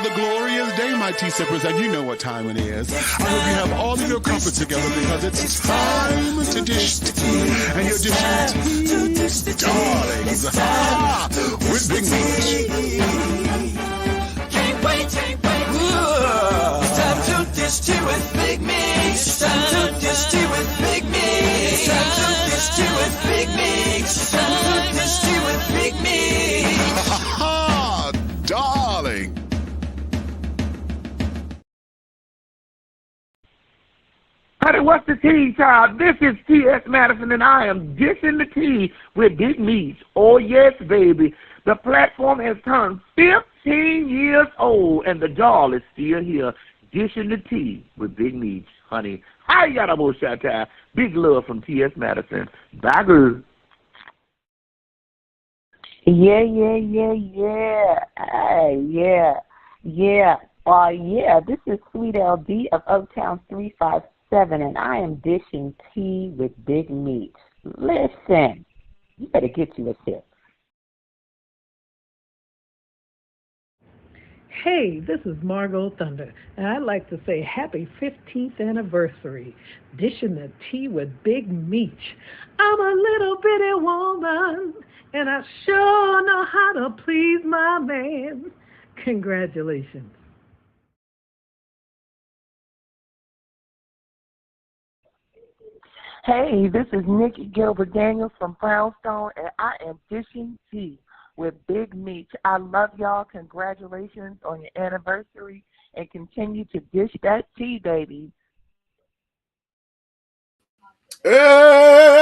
another glorious day, my tea sippers, and you know what time it is. I hope you have all of your crumpets together because it's time to dish tea. And you're dishing tea, darlings, with Big Meat. Can't wait. It's time to dish tea with Big Meat. It's time to dish tea with Big Meat. It's time to dish tea with Big Meat. It's time to dish tea with Big Meat. Darling. Honey, what's the tea, child? This is T.S. Madison, and I am dishing the tea with Big Meat. Oh, yes, baby. The platform has turned 15 years old, and the doll is still here, dishing the tea with Big Meat. Honey, hi, yada bo shata. Big love from T.S. Madison. Bye, girl. Yeah. This is Sweet LD of Oaktown 357, and I am dishing tea with Big Meat. Listen, you better get you a sip. Hey, this is Margot Thunder, and I'd like to say happy 15th anniversary, dishing the tea with Big Meat. I'm a little bitty woman, and I sure know how to please my man. Congratulations. Hey, this is Nikki Gilbert Daniels from Brownstone, and I am dishing tea with Big Meat. I love y'all. Congratulations on your anniversary, and continue to dish that tea, baby. Hello.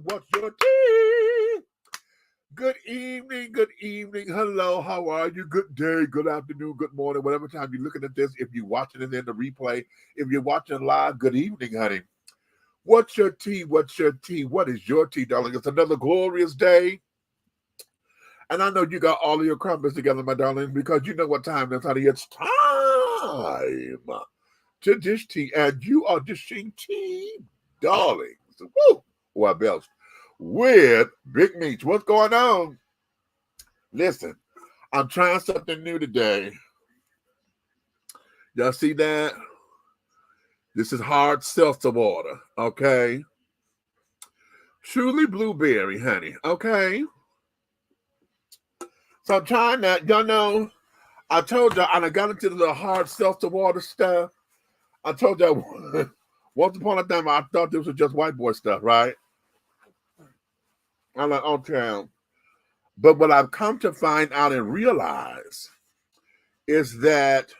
What's your tea? Good evening. Hello, how are you? Good day, good afternoon, good morning, whatever time you're looking at this. If you're watching it in the replay, if you're watching live, good evening, honey. What's your tea? What is your tea, darling? It's another glorious day. And I know you got all of your crumpets together, my darling, because you know what time it is, honey. It's time to dish tea, and you are dishing tea, darlings. Woo! Oh, I belched. With Big Meat. What's going on? Listen, I'm trying something new today. Y'all see that? This is hard seltzer water, okay? Truly blueberry, honey, okay? So I'm trying that. Y'all know, I told y'all, and I got into the hard seltzer water stuff. I told y'all, once upon a time, I thought this was just white boy stuff, right? I'm like, okay. But what I've come to find out and realize is that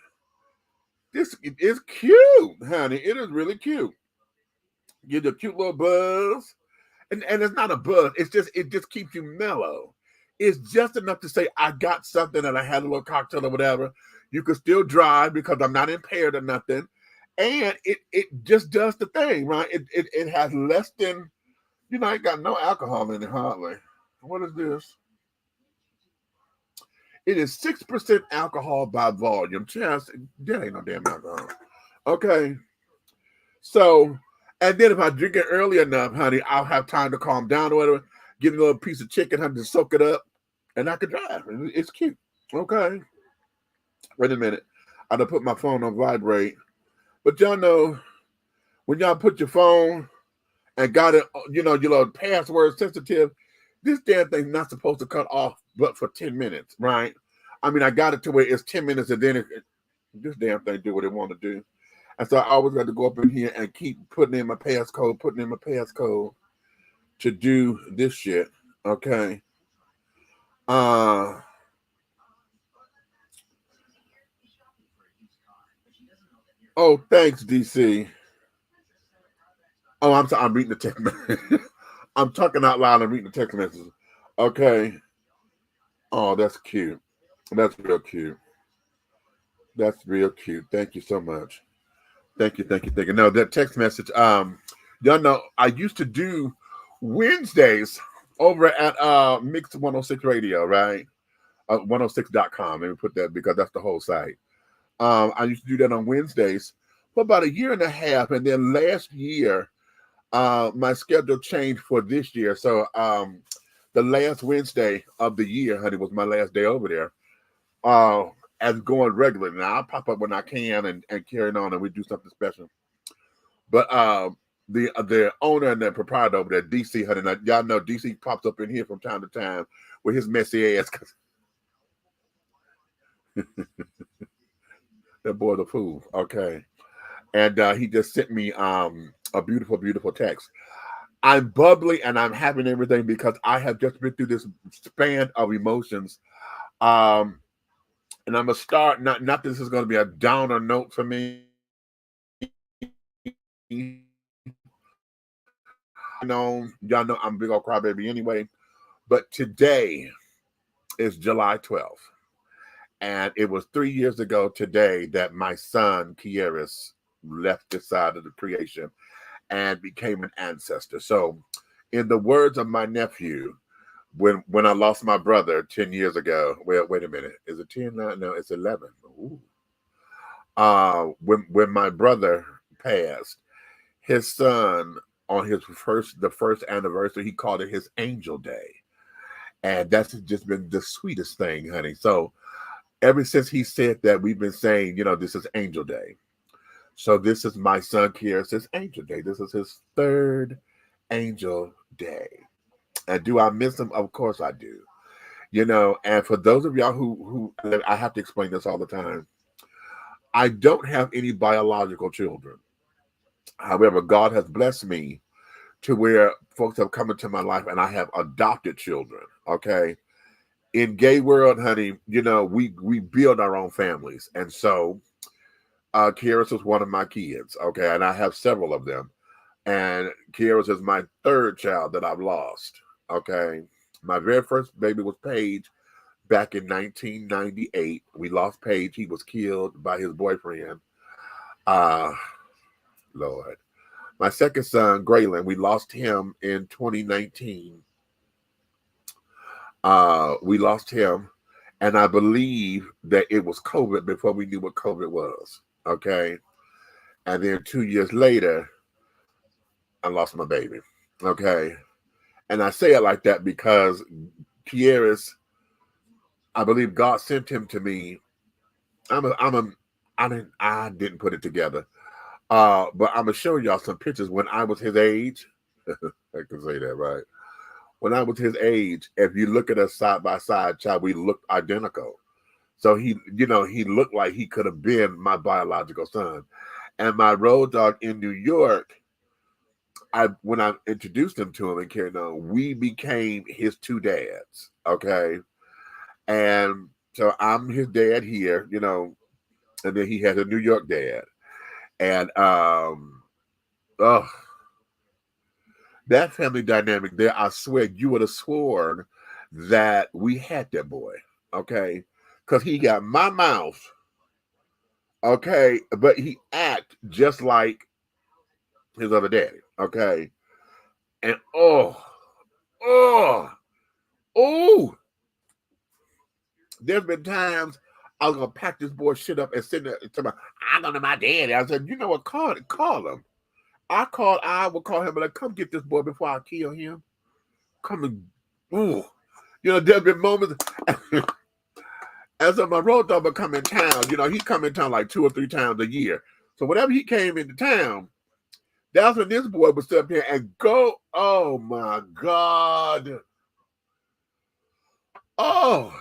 this is cute, honey. It is really cute. Give you a cute little buzz. And it's not a buzz. It just keeps you mellow. It's just enough to say, I got something and I had a little cocktail or whatever. You can still drive because I'm not impaired or nothing. And it just does the thing, right? It has less than, you know, it got no alcohol in it hardly. What is this? It is 6% alcohol by volume. Just, that ain't no damn alcohol. Okay. So, and then if I drink it early enough, honey, I'll have time to calm down or whatever. Give me a little piece of chicken, honey, to soak it up, and I can drive. It's cute. Okay. Wait a minute. I done put my phone on vibrate. But y'all know, when y'all put your phone and got it, you know, your little password sensitive, this damn thing's not supposed to cut off but for 10 minutes, right? I mean, I got it to where it's 10 minutes and then this damn thing do what it want to do. And so I always got to go up in here and keep putting in my passcode to do this shit, okay? Uh, oh, thanks, DC. Oh, I'm sorry. I'm reading the text message. I'm talking out loud and reading the text messages. Okay. Oh, that's cute. That's real cute. That's real cute. Thank you so much. Thank you, thank you, thank you. No, that text message. Y'all know I used to do Wednesdays over at Mix 106 Radio, right? 106.com. Let me put that because that's the whole site. I used to do that on Wednesdays for about a year and a half, and then last year, my schedule changed for this year. So the last Wednesday of the year, honey, was my last day over there. As going regularly. Now I'll pop up when I can and carrying on, and we do something special. But the owner and the proprietor over there, DC, honey, now, y'all know DC pops up in here from time to time with his messy ass. That boy's a fool. Okay. And he just sent me a beautiful, beautiful text. I'm bubbly and I'm having everything because I have just been through this span of emotions. And I'm gonna start. Not this is gonna be a downer note for me. Y'all know I'm a big old crybaby anyway. But today is July 12th. And it was 3 years ago today that my son, Kieris, left this side of the creation and became an ancestor. So, in the words of my nephew, when I lost my brother 10 years ago, well, wait a minute, is it 10 now? No, it's 11. Ooh. When my brother passed, his son on the first anniversary, he called it his Angel Day. And that's just been the sweetest thing, honey. So ever since he said that, we've been saying, this is Angel Day. So this is my son Kieris' Angel Day. This is his third Angel Day. And do I miss him? Of course I do. And for those of y'all who I have to explain this all the time, I don't have any biological children. However, God has blessed me to where folks have come into my life and I have adopted children. Okay. In gay world, honey, we build our own families. And so Kieris was one of my kids. Okay. And I have several of them. And Kieris is my third child that I've lost. Okay. My very first baby was Paige back in 1998. We lost Paige. He was killed by his boyfriend. Lord. My second son, Graylin, we lost him in 2019. We lost him, and I believe that it was COVID before we knew what COVID was. Okay. And then 2 years later, I lost my baby. Okay. And I say it like that because Kieris, I believe God sent him to me. I didn't put it together. But I'm gonna show y'all some pictures when I was his age. I can say that, right? When I was his age, if you look at us side by side, child, we looked identical. So he looked like he could have been my biological son. And my road dog in New York, when I introduced him to him and carried on, we became his two dads. Okay. And so I'm his dad here, and then he has a New York dad. And that family dynamic there, I swear you would have sworn that we had that boy, okay? Because he got my mouth, okay? But he act just like his other daddy, okay? And there's been times I was gonna pack this boy shit up and send it to I'm going to my daddy. I said, you know what? Call him. I would call him and like, come get this boy before I kill him. Come and there's been moments as my road dog would come in town, he come in town like 2 or 3 times a year. So whenever he came into town, that's when this boy would sit up here and go, oh my God. Oh,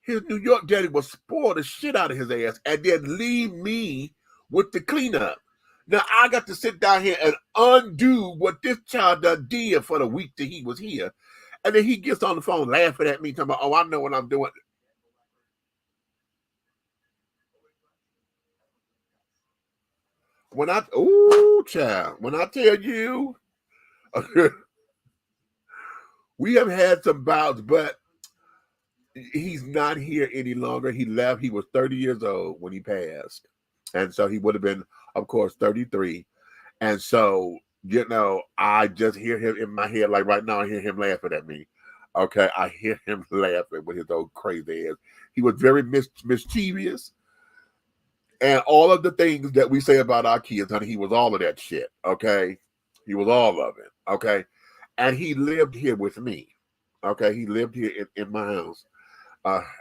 his New York daddy would spoil the shit out of his ass and then leave me with the cleanup. Now I got to sit down here and undo what this child done did for the week that he was here. And then he gets on the phone laughing at me, talking about, oh, I know what I'm doing. When I, ooh, child, when I tell you, we have had some bouts, but he's not here any longer. He left. He was 30 years old when he passed. And so he would have been, of course, 33. And so, you know, I just hear him in my head, like right now, I hear him laughing at me. Okay, I hear him laughing with his old crazy ass. He was very mischievous. And all of the things that we say about our kids, honey, he was all of that shit, okay? He was all of it, okay? And he lived here with me, okay? He lived here in my house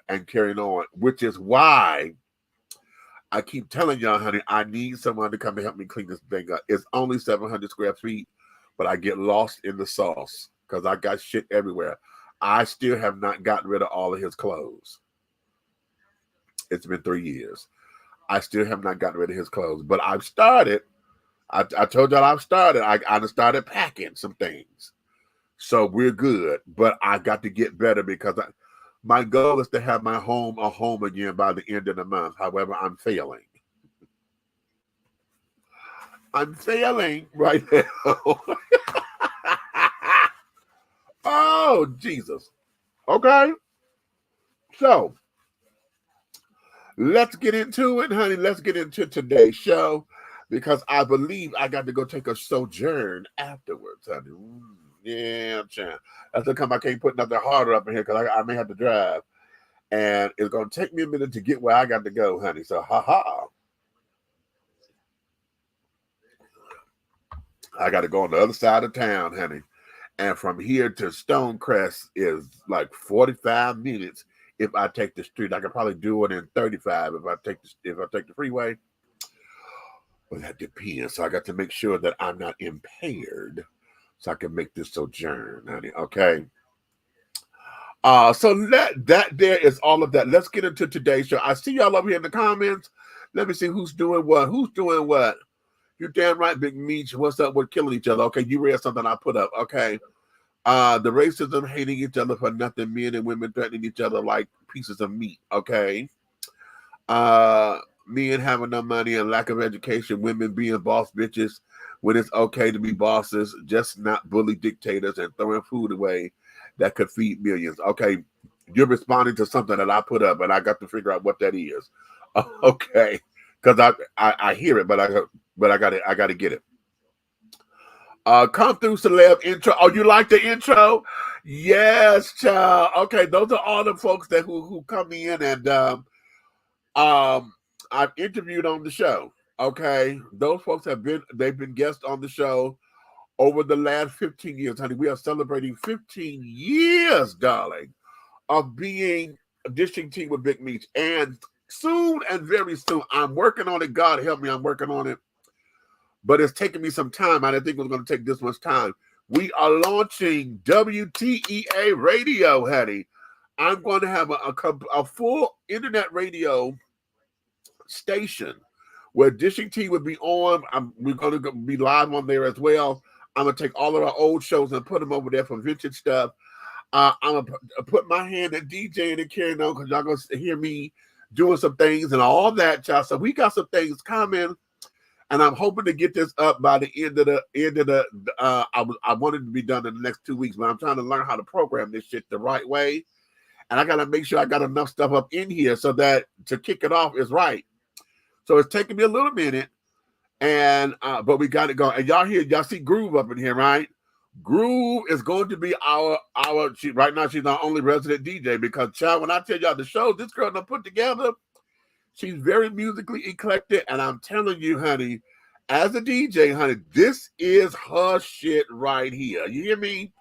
and carrying on, which is why I keep telling y'all, honey, I need someone to come and help me clean this thing up. It's only 700 square feet, but I get lost in the sauce because I got shit everywhere. I still have not gotten rid of all of his clothes. It's been 3 years. I still have not gotten rid of his clothes, but I've started. I told y'all I've started. I started packing some things. So we're good, but I got to get better because my goal is to have my home a home again by the end of the month. However, I'm failing. I'm failing right now. Oh, Jesus. Okay. So let's get into it, honey. Let's get into today's show because I believe I got to go take a sojourn afterwards, honey. Yeah, champ. That's the time I can't put nothing harder up in here because I may have to drive. And it's going to take me a minute to get where I got to go, honey. So, I got to go on the other side of town, honey. And from here to Stonecrest is like 45 minutes. If I take the street, I could probably do it in 35 if I take the freeway. Well, that depends. So I got to make sure that I'm not impaired so I can make this sojourn, honey. Okay. So that there is all of that. Let's get into today's show. I see y'all over here in the comments. Let me see who's doing what. Who's doing what? You're damn right, Big Meech. What's up with killing each other? Okay, you read something I put up. Okay. The racism, hating each other for nothing, men and women threatening each other like pieces of meat. Okay. Men having no money and lack of education, women being boss bitches when it's okay to be bosses, just not bully dictators and throwing food away that could feed millions. Okay. You're responding to something that I put up and I got to figure out what that is. Okay. Because I hear it, but I got to get it. Come through celeb intro. Oh, you like the intro? Yes, child. Okay, those are all the folks that who come in and I've interviewed on the show. Okay, those folks they've been guests on the show over the last 15 years, honey. We are celebrating 15 years, darling, of being Dishing Tea with Big Meech, and soon and very soon, I'm working on it. God help me, I'm working on it. But it's taking me some time. I didn't think it was going to take this much time. We are launching WTEA radio, honey. I'm going to have a full internet radio station where Dishing Tea would be on. We're going to be live on there as well. I'm going to take all of our old shows and put them over there for vintage stuff. I'm going to put my hand at DJing and carrying on because y'all going to hear me doing some things and all that, child. So we got some things coming. And I'm hoping to get this up by the end of the. I wanted to be done in the next 2 weeks, but I'm trying to learn how to program this shit the right way, and I got to make sure I got enough stuff up in here so that to kick it off is right. So it's taking me a little minute, and but we got it going. And y'all see Groove up in here, right? Groove is going to be our. Right now, she's our only resident DJ because, child, when I tell y'all the show this girl done put together. She's very musically eclectic, and I'm telling you, honey, as a DJ, honey, this is her shit right here. You hear me?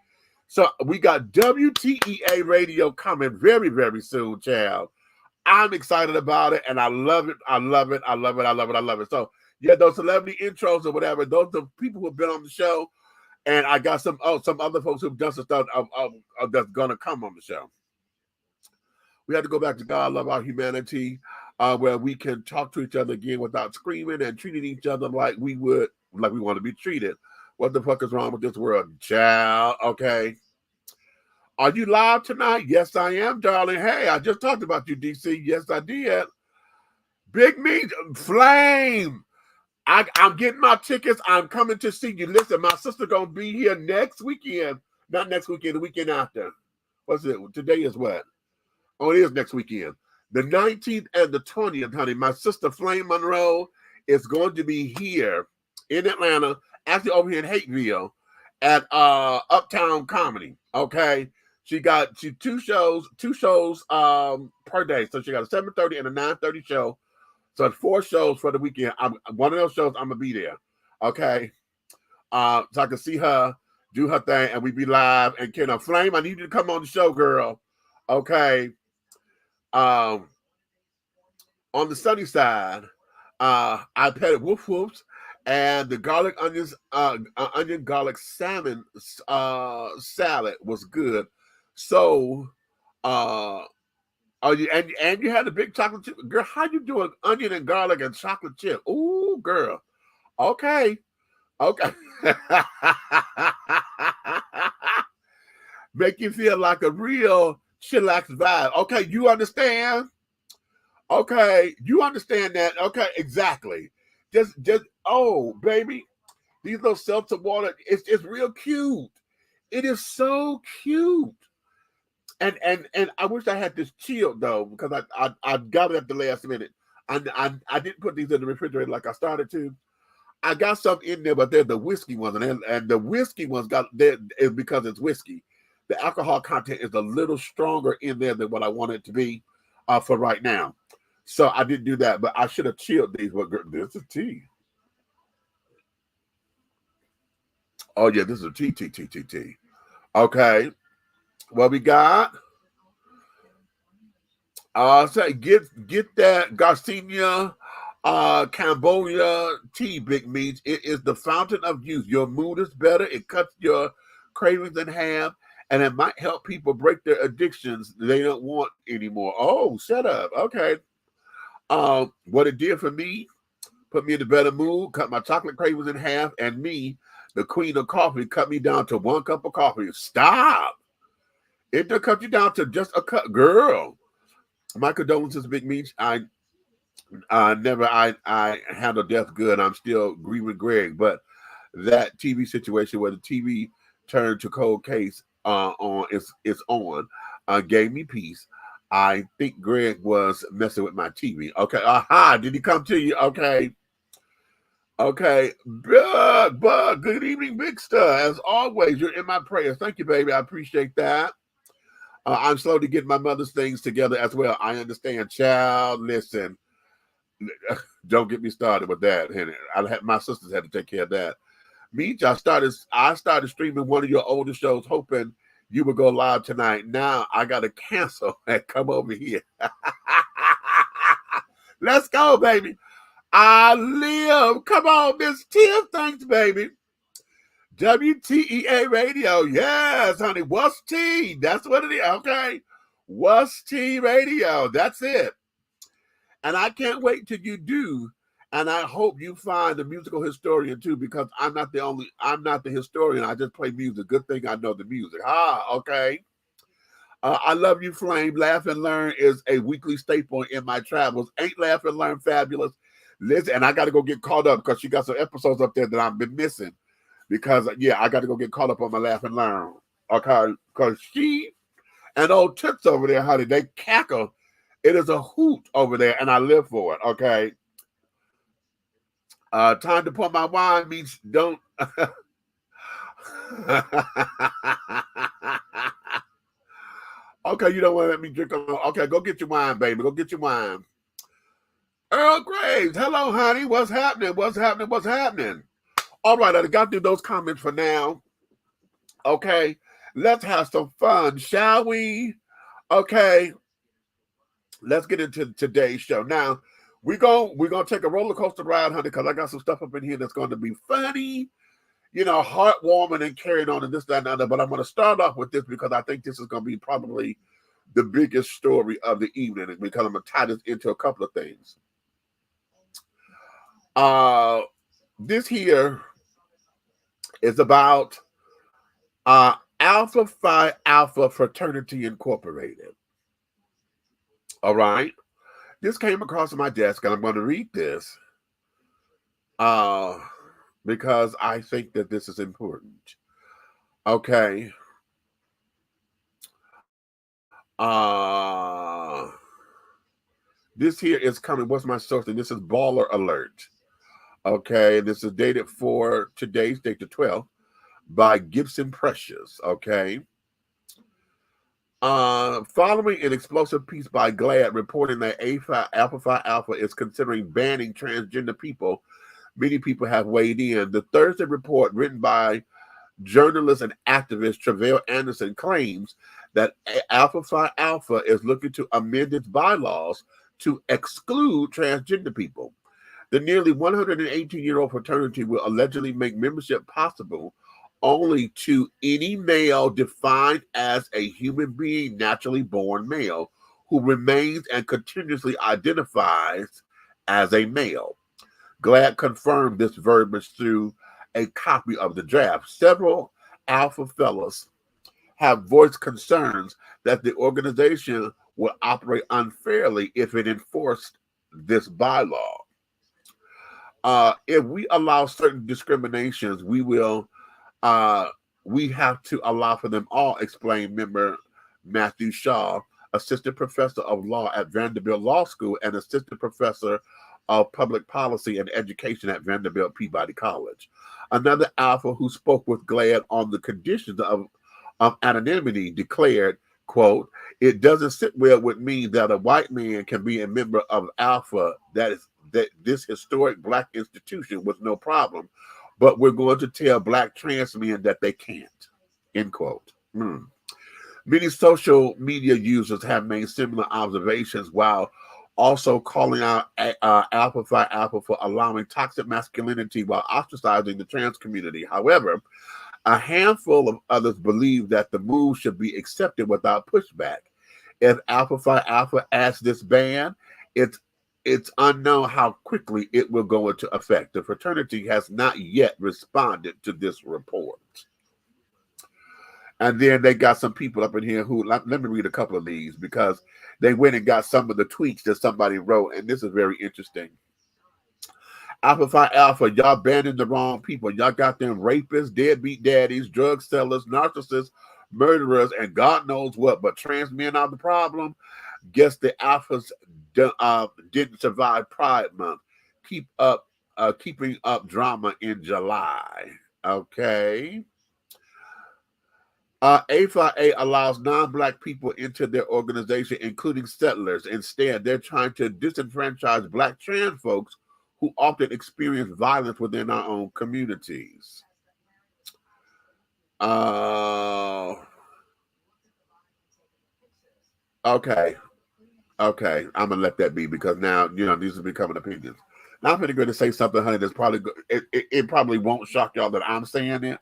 So we got WTEA radio coming very, very soon, child. I'm excited about it, and I love it. I love it. I love it. I love it. I love it. So, yeah, those celebrity intros or whatever, those are people who have been on the show, and I got some other folks who've done some stuff that's going to come on the show. We have to go back to God, love our humanity, where we can talk to each other again without screaming and treating each other like we want to be treated. What the fuck is wrong with this world, child? Okay. Are you live tonight? Yes, I am, darling. Hey, I just talked about you, DC. Yes, I did. Big Me, Flame. I'm getting my tickets. I'm coming to see you. Listen, my sister gonna be here next weekend. Not next weekend, the weekend after. What's it? Today is what? Oh, it is next weekend. The 19th and the 20th, honey. My sister Flame Monroe is going to be here in Atlanta, actually over here in Hateville at Uptown Comedy. Okay. She two shows per day. So she got a 7:30 and a 9:30 show. So it's 4 shows for the weekend. One of those shows, I'm gonna be there. Okay. So I can see her do her thing and we be live. And Flame, I need you to come on the show, girl. Okay. On the sunny side, I petted Woof Woops and the garlic onions, onion garlic salmon salad was good. So, oh, and you had the big chocolate chip. Girl, how you doing onion and garlic and chocolate chip? Ooh, girl. Okay. Make you feel like a real chillax vibe. Okay, you understand? Okay, you understand that? Okay, exactly. Just oh, baby, these little seltzer water, it's real cute. It is so cute. And I wish I had this chilled though, because I got it at the last minute. I didn't put these in the refrigerator like I started to. I got some in there, but they're the whiskey ones, and the whiskey ones got there is because it's whiskey. The alcohol content is a little stronger in there than what I want it to be for right now. So I didn't do that, but I should have chilled these. But this is tea. Oh yeah, this is a tea. Okay. What we got? Say get that Garcinia Cambodia tea, Big Meats. It is the fountain of youth. Your mood is better. It cuts your cravings in half, and it might help people break their addictions they don't want anymore. Oh, shut up. Okay. What it did for me, put me in a better mood, cut my chocolate cravings in half, and me, the queen of coffee, cut me down to 1 cup of coffee. Stop. It done cut you down to just a cup. Girl. My condolences, Big Meats. I handled death good. I'm still grieving Greg, but that TV situation where the TV turned to cold case it's on gave me peace. I think Greg was messing with my TV. Okay, aha, did he come to you? Okay. Bug, good evening, Big Star. As always, you're in my prayers. Thank you, baby. I appreciate that. I'm slowly getting my mother's things together as well. I understand, child. Listen, don't get me started with that. My sisters had to take care of that. Meech, I started streaming one of your older shows, hoping you would go live tonight. Now I got to cancel and come over here. Let's go, baby. I live. Come on, Miss Tiff. Thanks, baby. WTEA Radio. Yes, honey. What's T? That's what it is. Okay. What's T Radio? That's it. And I can't wait till you do. And I hope you find a musical historian too, because I'm not the historian. I just play music. Good thing I know the music. Okay. I love you, Flame. Laugh and Learn is a weekly staple in my travels. Ain't Laugh and Learn fabulous? Listen, and I got to go get caught up because she got some episodes up there that I've been missing. Because, I got to go get caught up on my Laugh and Learn. Okay, because she and old Toots over there, honey, they cackle. It is a hoot over there, and I live for it, okay? Time to pour my wine means don't... Okay, you don't want to let me drink alone. Okay, go get your wine, baby. Go get your wine. Earl Graves, hello, honey. What's happening? All right, I got through those comments for now. Okay, let's have some fun, shall we? Okay, let's get into today's show. Now, we're gonna take a roller coaster ride, honey, because I got some stuff up in here that's going to be funny, heartwarming and carried on and this, that, and other. But I'm going to start off with this because I think this is going to be probably the biggest story of the evening, because I'm going to tie this into a couple of things. This here is about Alpha Phi Alpha Fraternity Incorporated. All right. This came across my desk, and I'm going to read this because I think that this is important. Okay. This here is coming. What's my source? And this is Baller Alert. Okay. This is dated for today's date, the 12th, by Gibson Precious. Okay. Following an explosive piece by GLAD reporting that Alpha Phi Alpha is considering banning transgender people, many people have weighed in. The Thursday report, written by journalist and activist Tre'vell Anderson, claims that Alpha Phi Alpha is looking to amend its bylaws to exclude transgender people. The nearly 118-year-old fraternity will allegedly make membership possible only to any male defined as a human being, naturally born male, who remains and continuously identifies as a male. GLAD confirmed this verbiage through a copy of the draft. Several Alpha fellows have voiced concerns that the organization will operate unfairly if it enforced this bylaw. If we allow certain discriminations, we have to allow for them all, explained member Matthew Shaw, assistant professor of law at Vanderbilt Law School and assistant professor of public policy and education at Vanderbilt Peabody College. Another Alpha who spoke with GLAD on the conditions of anonymity declared, quote, "It doesn't sit well with me that a white man can be a member of Alpha, that this historic Black institution, with no problem. But we're going to tell Black trans men that they can't," end quote. Many social media users have made similar observations while also calling out Alpha Phi Alpha for allowing toxic masculinity while ostracizing the trans community. However, a handful of others believe that the move should be accepted without pushback. If Alpha Phi Alpha adds this ban, it's unknown how quickly it will go into effect. The fraternity has not yet responded to this report. And then they got some people up in here who, let me read a couple of these because they went and got some of the tweets that somebody wrote, and this is very interesting. Alpha Phi Alpha, y'all banning the wrong people. Y'all got them rapists, deadbeat daddies, drug sellers, narcissists, murderers, and God knows what, but trans men are the problem. Guess the Alphas didn't survive Pride Month. Keeping up drama in July. Okay. A5A allows non-Black people into their organization, including settlers. Instead, they're trying to disenfranchise Black trans folks who often experience violence within our own communities. Okay, I'm gonna let that be because now these are becoming opinions. Now I'm going to say something, honey. That's probably it probably won't shock y'all that I'm saying it.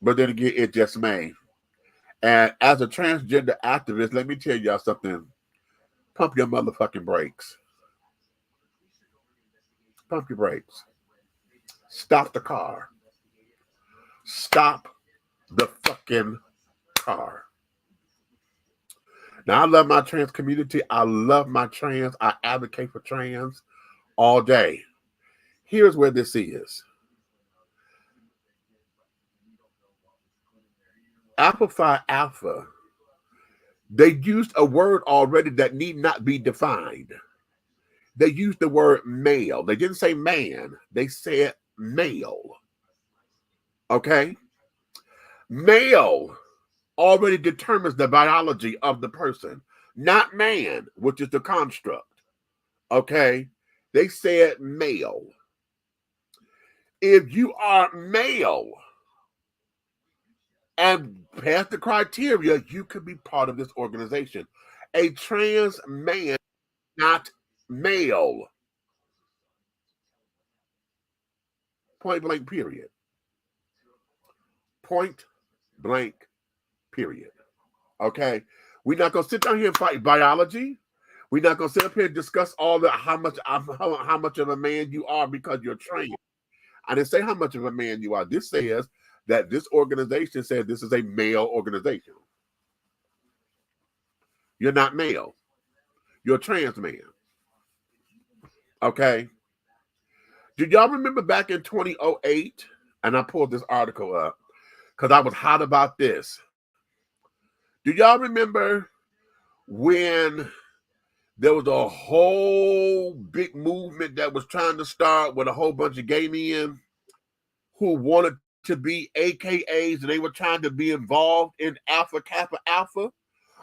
But then again, it just may. And as a transgender activist, let me tell y'all something. Pump your motherfucking brakes. Pump your brakes. Stop the car. Stop the fucking car. Now, I love my trans community. I love my trans. I advocate for trans all day. Here's where this is. Alpha Phi Alpha, they used a word already that need not be defined. They used the word male. They didn't say man. They said male. Okay? Male already determines the biology of the person, not man, which is the construct. Okay? They said male. If you are male and pass the criteria, you could be part of this organization. A trans man, not male. Point blank, period. Point blank, period. Okay? We're not going to sit down here and fight biology. We're not going to sit up here and discuss all the how much of a man you are because you're trans. I didn't say how much of a man you are. This says that this organization said this is a male organization. You're not male. You're a trans man. Okay? Did y'all remember back in 2008? And I pulled this article up because I was hot about this. Do y'all remember when there was a whole big movement that was trying to start with a whole bunch of gay men who wanted to be AKAs, and they were trying to be involved in Alpha Kappa Alpha,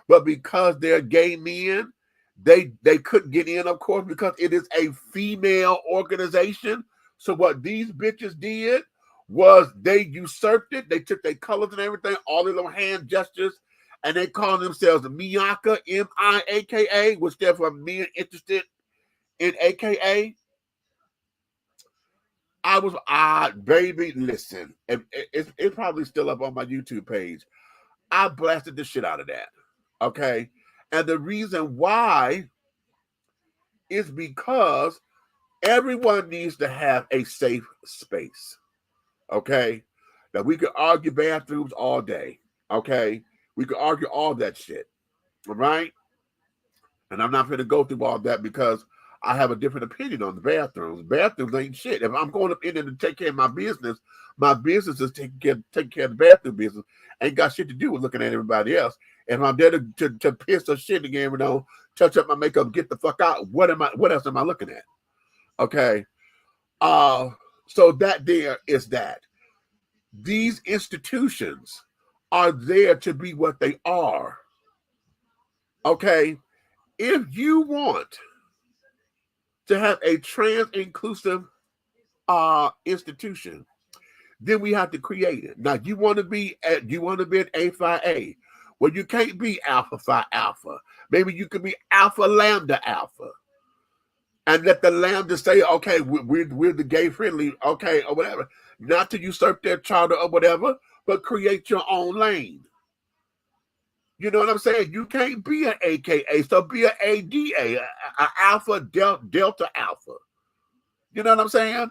but because they're gay men, they couldn't get in, of course, because it is a female organization. So what these bitches did was they usurped it. They took their colors and everything, all their little hand gestures, and they called themselves Miaka, M-I-A-K-A, which stands for men interested in AKA. Baby, listen, it's probably still up on my YouTube page. I blasted the shit out of that, okay? And the reason why is because everyone needs to have a safe space, okay? Now, we could argue bathrooms all day, okay? We could argue all that shit, all right? And I'm not going to go through all that because I have a different opinion on the bathrooms. Bathrooms ain't shit. If I'm going up in there to take care of my business is taking care of the bathroom business. Ain't got shit to do with looking at everybody else. If I'm there to piss or shit again, touch up my makeup, get the fuck out. What else am I looking at? Okay. So that there is that. These institutions are there to be what they are. Okay. If you want to have a trans inclusive institution, then we have to create it. Now, you want to be an A Phi A. Well, you can't be Alpha Phi Alpha. Maybe you could be Alpha Lambda Alpha, and let the Lambda say, okay, we're the gay friendly, okay, or whatever. Not to usurp their charter or whatever, but create your own lane. You know what I'm saying? You can't be an AKA, so be an ADA, an Alpha Delta Alpha. You know what I'm saying?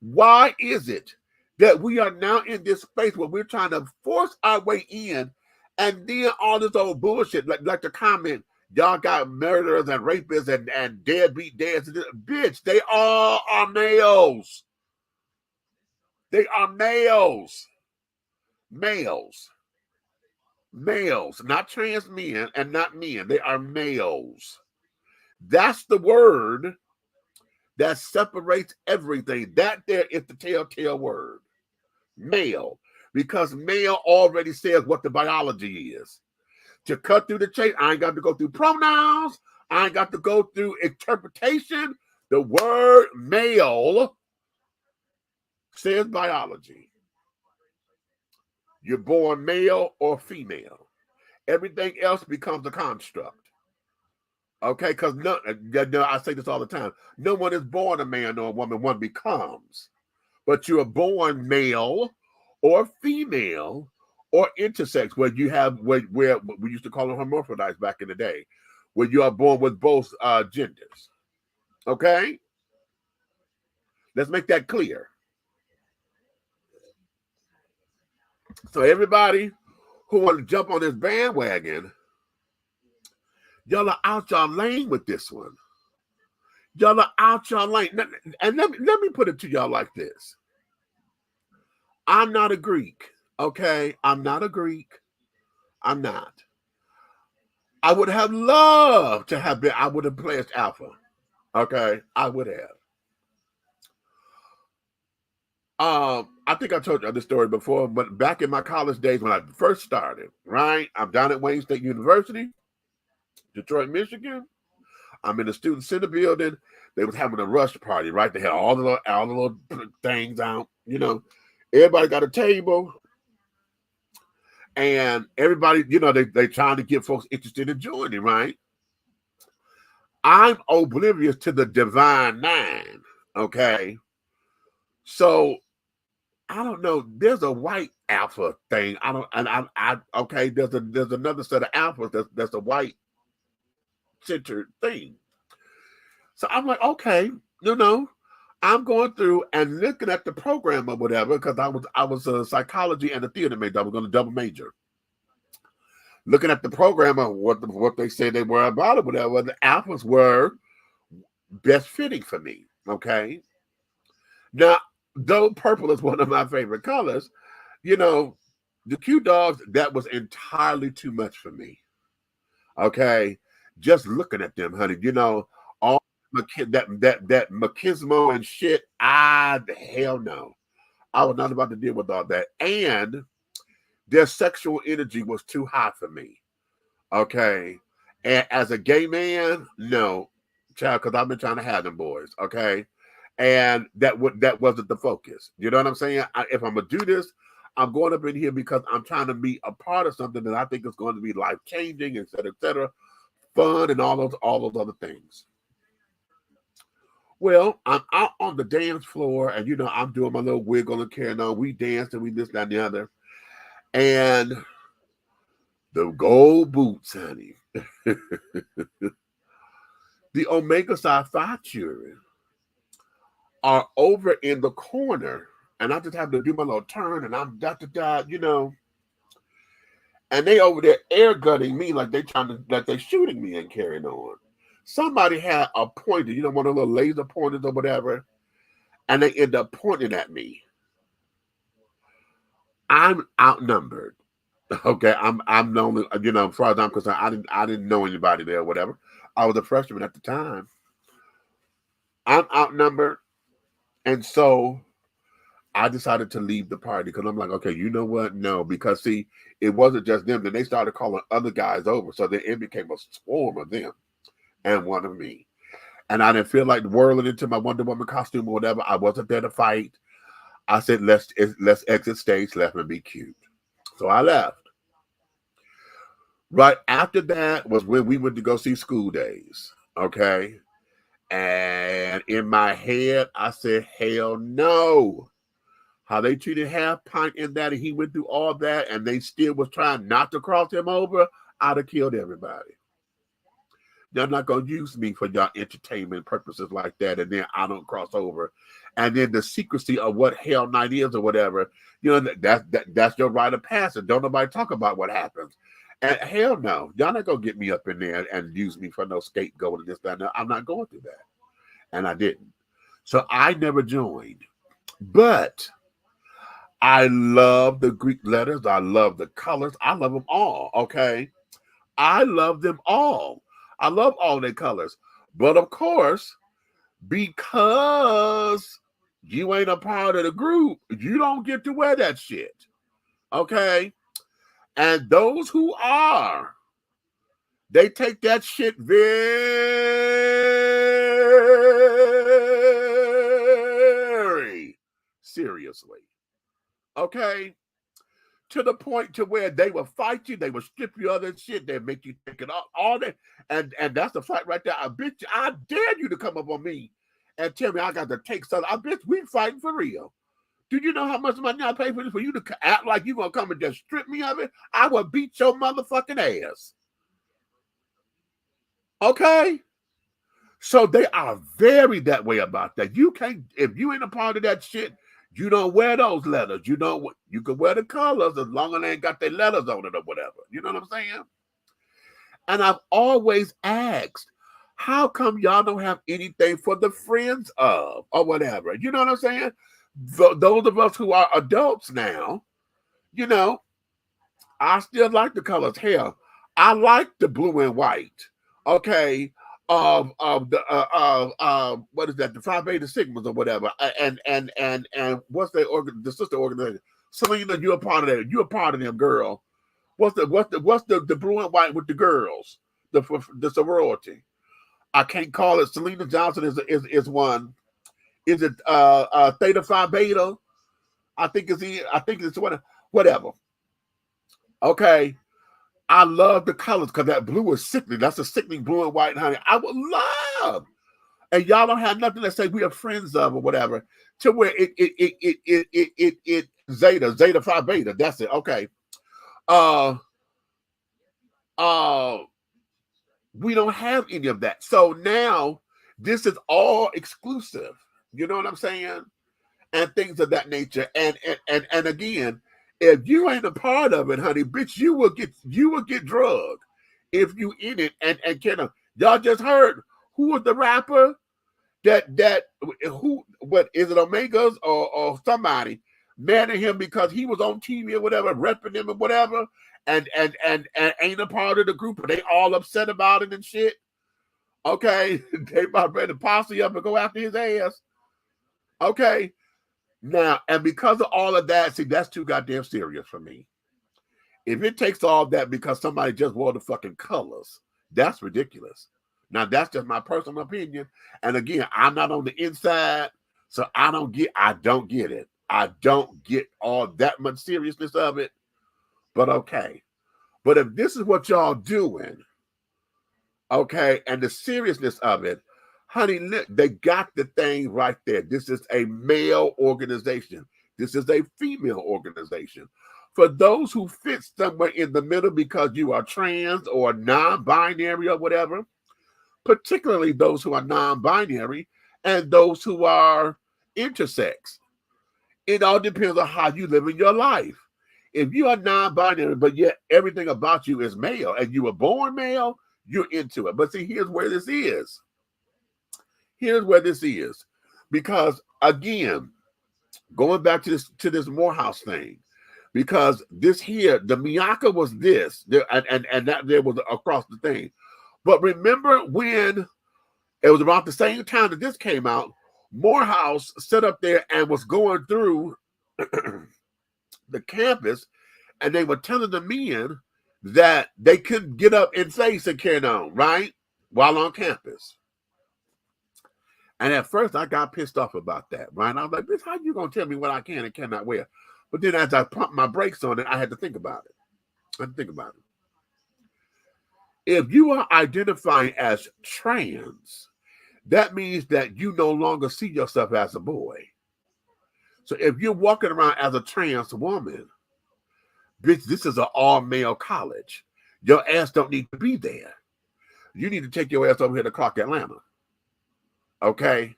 Why is it that we are now in this space where we're trying to force our way in, and then all this old bullshit, like the comment, y'all got murderers and rapists and deadbeat dads. Bitch, they all are males. They are males. Males, not trans men and not men. They are males. That's the word that separates everything. That there is the telltale word. Male. Because male already says what the biology is. To cut through the chase, I ain't got to go through pronouns. I ain't got to go through interpretation. The word male says biology. You're born male or female. Everything else becomes a construct. Okay, because I say this all the time. No one is born a man or a woman. One becomes. But you are born male or female or intersex, where you have where we used to call them hermaphrodites back in the day, where you are born with both genders. Okay? Let's make that clear. So everybody who want to jump on this bandwagon, y'all are out y'all lane with this one. Y'all are out y'all lane. And let me put it to y'all like this. I'm not a Greek, okay? I'm not a Greek. I'm not. I would have loved to have been, I would have pledged Alpha, okay? I would have. I think I told you this story before, but back in my college days when I first started, right? I'm down at Wayne State University, Detroit, Michigan. I'm in the student center building. They was having a rush party, right? They had all the little things out, you know. Everybody got a table, and everybody, you know, they trying to get folks interested in joining, right? I'm oblivious to the divine nine, okay? So I don't know. There's a white alpha thing. Okay. There's another set of alphas that's a white centered thing. So I'm like, okay, I'm going through and looking at the program or whatever, because I was a psychology and a theater major. I was going to double major. Looking at the program of what they said they were about or whatever, the apples were best fitting for me. Okay. Now, though purple is one of my favorite colors, you know, the Q dogs, that was entirely too much for me. Okay. Just looking at them, honey, you know, all that machismo and shit, hell no. I was not about to deal with all that. And their sexual energy was too high for me. Okay. And as a gay man, no, child, because I've been trying to have them boys. Okay. And that wasn't the focus. You know what I'm saying? If I'm gonna do this, I'm going up in here because I'm trying to be a part of something that I think is going to be life changing, et cetera, fun, and all those other things. Well, I'm out on the dance floor, and you know, I'm doing my little wiggle and carrying on. We danced and we this, that, and the other. And the gold boots, honey. The Omega Psi Phi children are over in the corner, and I just have to do my little turn, and I'm you know, and they over there air gunning me like they shooting me and carrying on. Somebody had a pointer, you know, one of the little laser pointers or whatever, and they end up pointing at me. I'm outnumbered. Okay, I'm the only, you know, as far as I'm concerned, I didn't know anybody there or whatever. I was a freshman at the time. I'm outnumbered, and so I decided to leave the party because I'm like, okay, you know what? No, because see, it wasn't just them. Then they started calling other guys over, so then it became a swarm of them and one of me. And I didn't feel like whirling into my Wonder Woman costume or whatever. I wasn't there to fight. I said, let's exit stage left and be cute. So I left. Right after that was when we went to go see School Days. Okay. And in my head, I said, hell no. How they treated Half Pint in that, and he went through all that, and they still was trying not to cross him over, I'd have killed everybody. Y'all not going to use me for y'all entertainment purposes like that, and then I don't cross over. And then the secrecy of what Hell Night is or whatever, you know, that's your rite of passage. Don't nobody talk about what happens. And hell no, y'all not going to get me up in there and use me for no scapegoat and this, that, and that. I'm not going through that. And I didn't. So I never joined. But I love the Greek letters. I love the colors. I love them all, okay? I love them all. I love all their colors. But of course, because you ain't a part of the group, you don't get to wear that shit, okay? And those who are, they take that shit very seriously. Okay, to the point to where they will fight you, they will strip you of that shit, they make you take it off, all that, and that's the fight right there. I bet you, I dare you to come up on me and tell me I got to take something. I bet we fighting for real. Do you know how much money I pay for this? For you to act like you gonna come and just strip me of it? I will beat your motherfucking ass. Okay. So they are very that way about that. You can't, if you ain't a part of that shit, you don't wear those letters. You can wear the colors as long as they ain't got their letters on it or whatever. You know what I'm saying? And I've always asked, how come y'all don't have anything for the friends of or whatever? You know what I'm saying? Those of us who are adults now, you know, I still like the colors. Hell, I like the blue and white. Okay. Of the what is that, the Phi Beta Sigmas or whatever, and what's the sister organization? Selena, you're a part of that. You're a part of them, girl. What's the blue and white with the girls? The sorority. I can't call it. Selena Johnson is one. Is it Theta Phi Beta? I think it's one. Whatever. Okay. I love the colors because that blue is sickening. That's a sickening blue and white, honey. I would love, and y'all don't have nothing to say we are friends of or whatever. To where it Zeta Phi Beta. That's it. Okay. We don't have any of that. So now this is all exclusive. You know what I'm saying? And things of that nature. And again, if you ain't a part of it, honey, bitch, you will get drugged if you in it. And kind of, y'all just heard who was the rapper what is it, Omegas or somebody mad at him because he was on TV or whatever, repping him or whatever, and ain't a part of the group, and they all upset about it and shit. Okay, they about ready to posse up and go after his ass. Okay, now, and because of all of that, see, that's too goddamn serious for me. If it takes all that because somebody just wore the fucking colors, that's ridiculous. Now, that's just my personal opinion. And again, I'm not on the inside, so I don't get it. I don't get all that much seriousness of it, but okay. But if this is what y'all doing, okay, and the seriousness of it, honey, they got the thing right there. This is a male organization. This is a female organization. For those who fit somewhere in the middle because you are trans or non-binary or whatever, particularly those who are non-binary and those who are intersex. It all depends on how you live in your life. If you are non-binary, but yet everything about you is male and you were born male, you're into it. But see, here's where this is. Here's where this is. Because again, going back to this Morehouse thing, because this here, the Miyaka was this, and that there was across the thing. But remember when it was about the same time that this came out, Morehouse sat up there and was going through the campus, and they were telling the men that they couldn't get up in face and carry on, right? While on campus. And at first I got pissed off about that, right? I was like, bitch, how you gonna tell me what I can and cannot wear? But then as I pumped my brakes on it, I had to think about it. If you are identifying as trans, that means that you no longer see yourself as a boy. So if you're walking around as a trans woman, bitch, this is an all-male college. Your ass don't need to be there. You need to take your ass over here to Clark, Atlanta. Okay?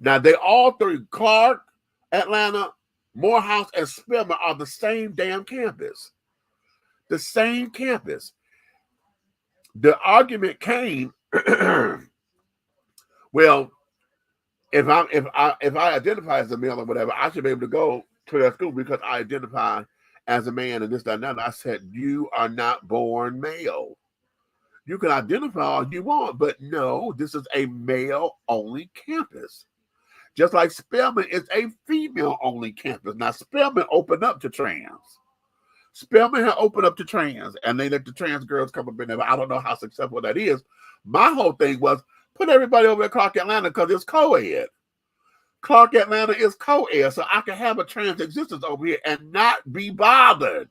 Now, they all three, Clark, Atlanta, Morehouse, and Spelman, are the same damn campus. The same campus. The argument came, well, if I identify as a male or whatever, I should be able to go to that school because I identify as a man and this, that, and that. I said, you are not born male. You can identify all you want, but no, this is a male-only campus. Just like Spelman is a female-only campus. Now, Spelman opened up to trans. Spelman had opened up to trans, and they let the trans girls come up in there. I don't know how successful that is. My whole thing was, put everybody over at Clark, Atlanta, because it's co-ed. Clark, Atlanta is co-ed, so I can have a trans existence over here and not be bothered.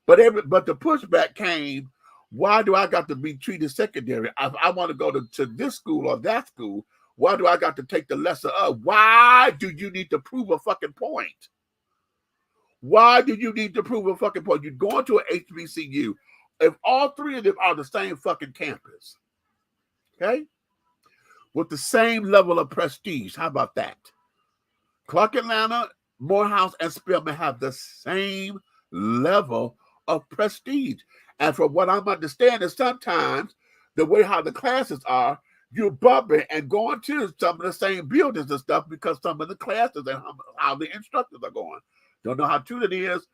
But the pushback came, why do I got to be treated secondary? If I want to go to this school or that school, why do I got to take the lesser of? Why do you need to prove a fucking point? Why do you need to prove a fucking point? You're going to an HBCU. If all three of them are the same fucking campus, okay? With the same level of prestige. How about that? Clark, Atlanta, Morehouse, and Spelman have the same level of prestige. And from what I'm understanding, sometimes the way how the classes are, you're bumping and going to some of the same buildings and stuff because some of the classes and how the instructors are going. Don't know how true it is.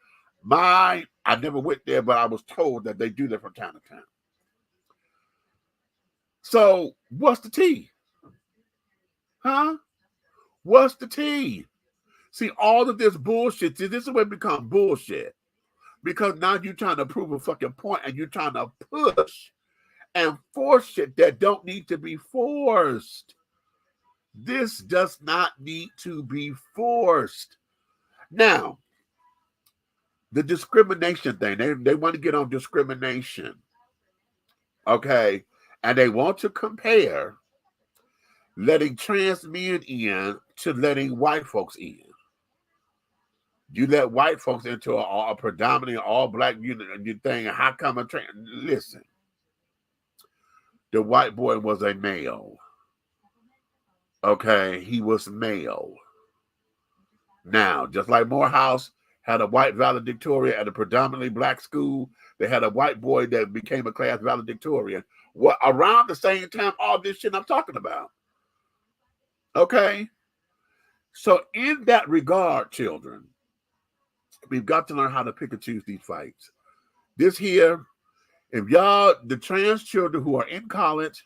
I never went there, but I was told that they do that from time to time. So what's the tea? Huh? What's the tea? See, all of this bullshit, see, this is where it becomes bullshit. Because now you're trying to prove a fucking point and you're trying to push and force shit that don't need to be forced. This does not need to be forced. Now, the discrimination thing, they want to get on discrimination. Okay? And they want to compare letting trans men in to letting white folks in. You let white folks into a predominantly all-black unit and you think, how come a trans? Listen, the white boy was a male. Okay, he was male. Now, just like Morehouse had a white valedictorian at a predominantly black school, they had a white boy that became a class valedictorian. What around the same time, all this shit I'm talking about. Okay? So in that regard, children, we've got to learn how to pick and choose these fights. This here, if y'all, the trans children who are in college,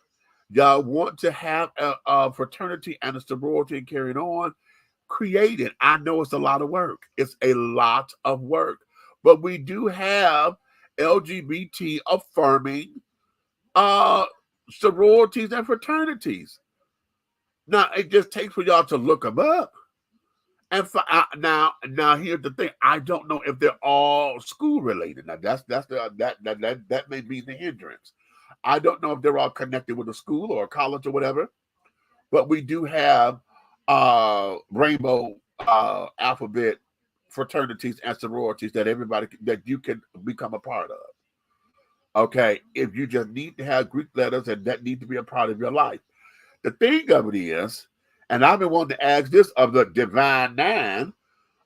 y'all want to have a fraternity and a sorority carried on, create it. I know it's a lot of work. It's a lot of work. But we do have LGBT affirming sororities and fraternities. Now, it just takes for y'all to look them up. And now here's the thing. I don't know if they're all school related. Now that may be the hindrance. I don't know if they're all connected with a school or a college or whatever. But we do have rainbow alphabet fraternities and sororities that you can become a part of. Okay, if you just need to have Greek letters and that need to be a part of your life. The thing of it is, and I've been wanting to ask this of the Divine Nine,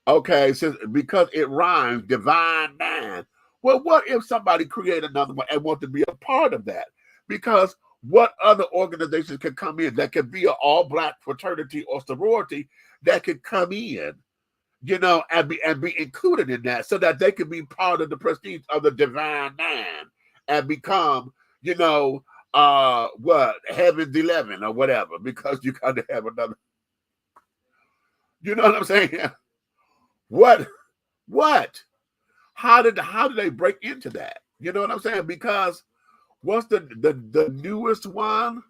okay, because it rhymes, Divine Nine. Well, what if somebody create another one and want to be a part of that? Because what other organizations can come in that could be an all-black fraternity or sorority that could come in, and be included in that, so that they can be part of the prestige of the Divine Nine and become, Heaven's 11 or whatever, because you got to have another. You know what I'm saying? What? How did they break into that? You know what I'm saying? Because what's the newest one?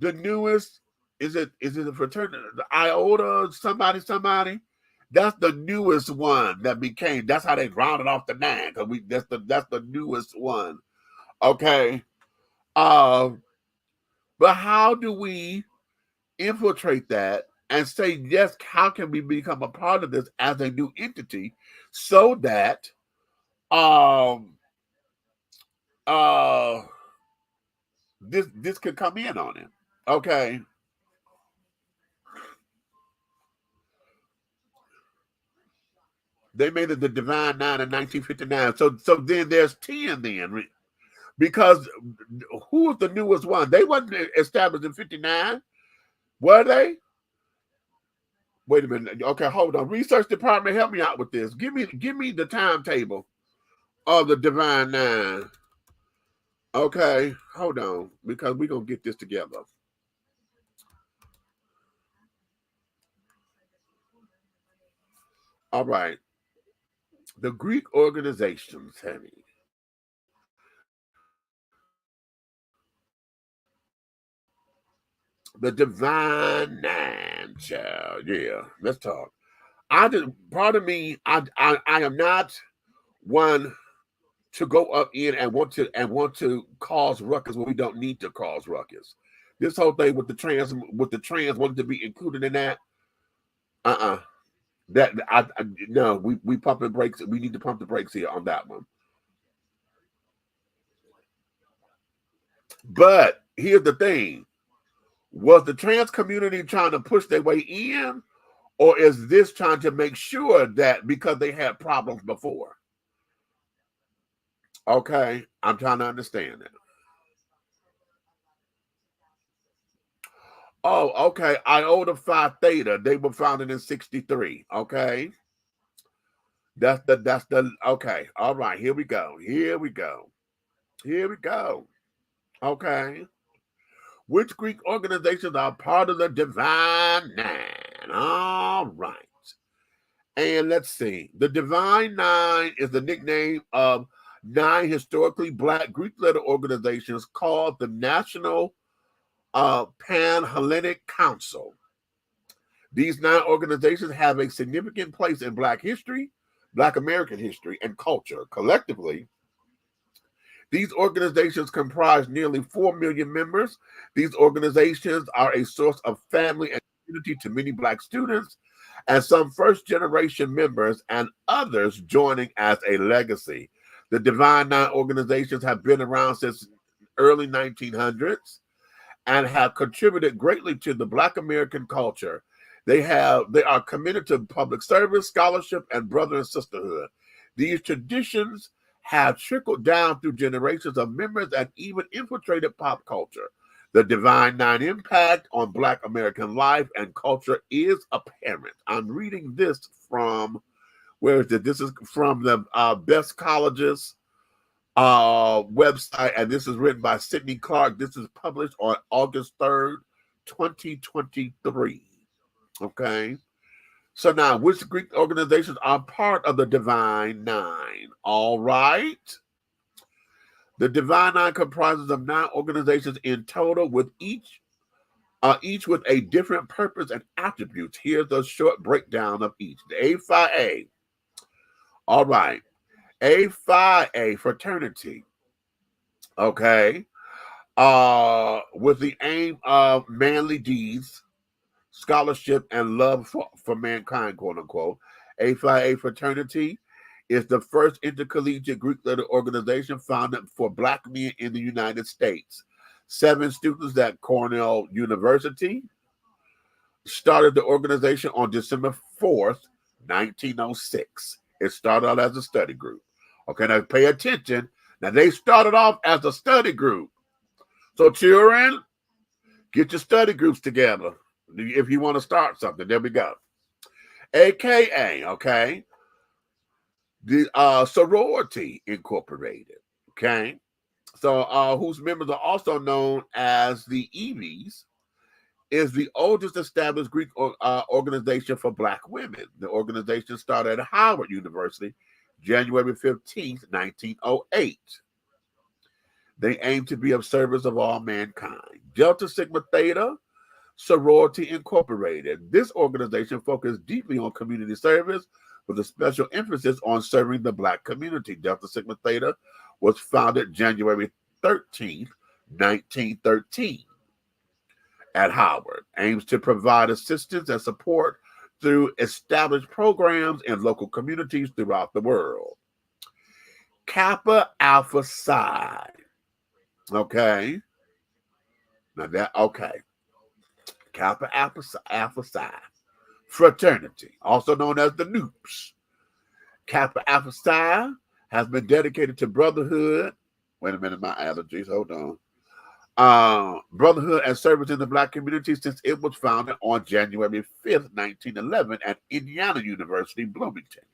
The newest is it a fraternity? The Iota somebody? That's the newest one that became. That's how they rounded off the nine. That's the newest one. Okay. But how do we infiltrate that and say, yes, how can we become a part of this as a new entity so that this could come in on it? Okay. They made it the Divine Nine in 1959. So then there's 10 then. Because who was the newest one? They wasn't established in 59, were they? Wait a minute. Okay, hold on. Research department, help me out with this. Give me the timetable of the Divine Nine. Okay, hold on, because we're gonna get this together. All right. The Greek organizations, honey. The Divine Nine, child. Yeah, let's talk. Pardon me, I am not one to go up in and want to cause ruckus when we don't need to cause ruckus. This whole thing with the trans wanting to be included in that. No, we pumping brakes. We need to pump the brakes here on that one. But here's the thing. Was the trans community trying to push their way in, or is this trying to make sure that because they had problems before? Okay, I'm trying to understand it. Oh, okay. Iota Phi Theta. They were founded in 1963. Okay. That's the okay. All right, here we go. Okay. Which Greek organizations are part of the Divine Nine? All right. And let's see. The Divine Nine is the nickname of 9 historically black Greek letter organizations called the National Pan-Hellenic Council. These 9 organizations have a significant place in black history, black American history, and culture. Collectively, these organizations comprise nearly 4 million members. These organizations are a source of family and community to many black students and some first-generation members and others joining as a legacy. The Divine Nine organizations have been around since early 1900s, and have contributed greatly to the Black American culture. They are committed to public service, scholarship, and brother and sisterhood. These traditions have trickled down through generations of members and even infiltrated pop culture. The Divine Nine impact on Black American life and culture is apparent. I'm reading this from, where is it? This is from the Best Colleges website, and this is written by Sidney Clark. This is published on August 3rd, 2023. Okay. So now, which Greek organizations are part of the Divine Nine? All right. The Divine Nine comprises of 9 organizations in total, with each with a different purpose and attributes. Here's a short breakdown of each. The A Phi A. All right. A Phi A, fraternity. Okay. With the aim of manly deeds, scholarship, and love for mankind, quote unquote. A Phi A fraternity is the first intercollegiate Greek letter organization founded for Black men in the United States. 7 students at Cornell University started the organization on December 4th, 1906. It started out as a study group. Okay, now pay attention. Now, they started off as a study group. So, children, get your study groups together if you want to start something. There we go. AKA, okay, the Sorority Incorporated, okay? So, whose members are also known as the EVs, is the oldest established Greek organization for Black women. The organization started at Howard University, January 15th, 1908. They aim to be of service of all mankind. Delta Sigma Theta Sorority Incorporated. This organization focused deeply on community service with a special emphasis on serving the Black community. Delta Sigma Theta was founded January 13th, 1913 at Howard. Aims to provide assistance and support through established programs in local communities throughout the world. Kappa Alpha Psi. Okay. Now that, okay. Kappa Alpha Psi. Fraternity, also known as the Noops. Kappa Alpha Psi has been dedicated to brotherhood. Wait a minute, my allergies. Hold on. Brotherhood and service in the Black community since it was founded on January 5th, 1911 at Indiana University, Bloomington.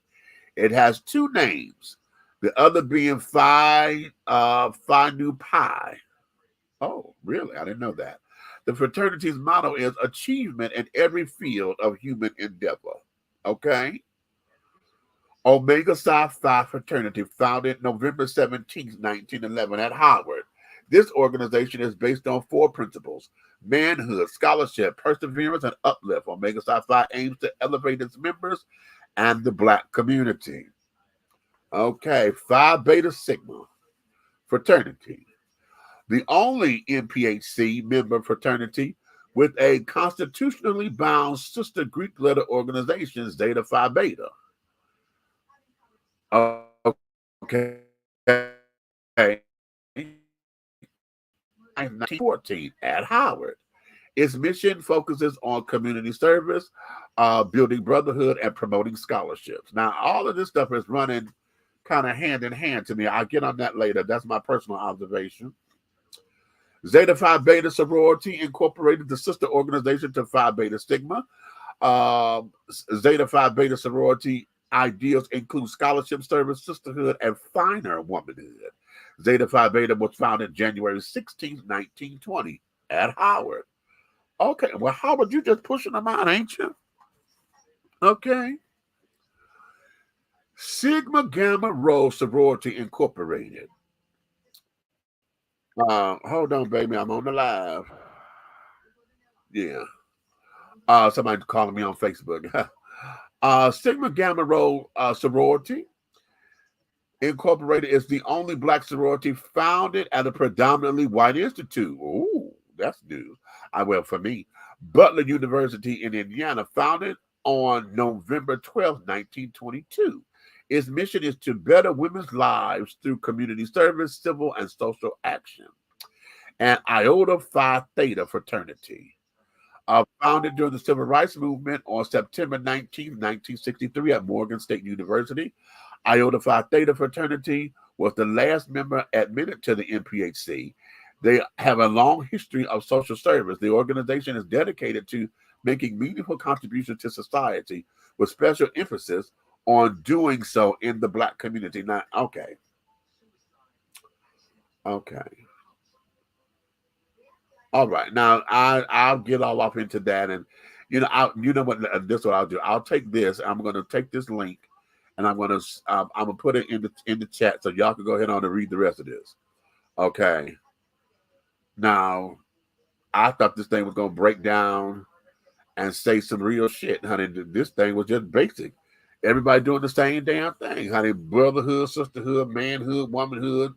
It has 2 names, the other being Phi Nu Pi. Oh, really? I didn't know that. The fraternity's motto is achievement in every field of human endeavor. Okay? Omega Psi Phi fraternity, founded November 17th, 1911 at Howard. This organization is based on 4 principles: manhood, scholarship, perseverance, and uplift. Omega Psi Phi aims to elevate its members and the Black community. Okay, Phi Beta Sigma fraternity, the only NPHC member fraternity with a constitutionally bound sister Greek letter organization, Zeta Phi Beta. Okay. 1914 at Howard. Its mission focuses on community service, building brotherhood, and promoting scholarships. Now, all of this stuff is running kind of hand in hand to me. I'll get on that later. That's my personal observation. Zeta Phi Beta Sorority Incorporated, the sister organization to Phi Beta Sigma. Zeta Phi Beta Sorority ideals include scholarship, service, sisterhood, and finer womanhood. Zeta Phi Beta was founded January 16th, 1920 at Howard. Okay, well, Howard, you just pushing them out, ain't you? Okay. Sigma Gamma Rho Sorority Incorporated. Hold on, baby, I'm on the live. Yeah. Somebody calling me on Facebook. Sigma Gamma Rho Sorority Incorporated is the only Black sorority founded at a predominantly white institute. Ooh, that's news. Well, for me, Butler University in Indiana, founded on November 12, 1922. Its mission is to better women's lives through community service, civil and social action. and Iota Phi Theta fraternity. Founded during the Civil Rights Movement on September 19, 1963 at Morgan State University, Iota Phi Theta fraternity was the last member admitted to the MPHC. They have a long history of social service. The organization is dedicated to making meaningful contributions to society with special emphasis on doing so in the Black community. Now, okay. All right. Now I'll get all off into that, and you know what? This is what I'll do. I'll take this. I'm going to take this link, and I'm going to put it in the chat so y'all can go ahead on and read the rest of this. Okay. Now, I thought this thing was going to break down and say some real shit, honey. This thing was just basic. Everybody doing the same damn thing, honey. Brotherhood, sisterhood, manhood, womanhood,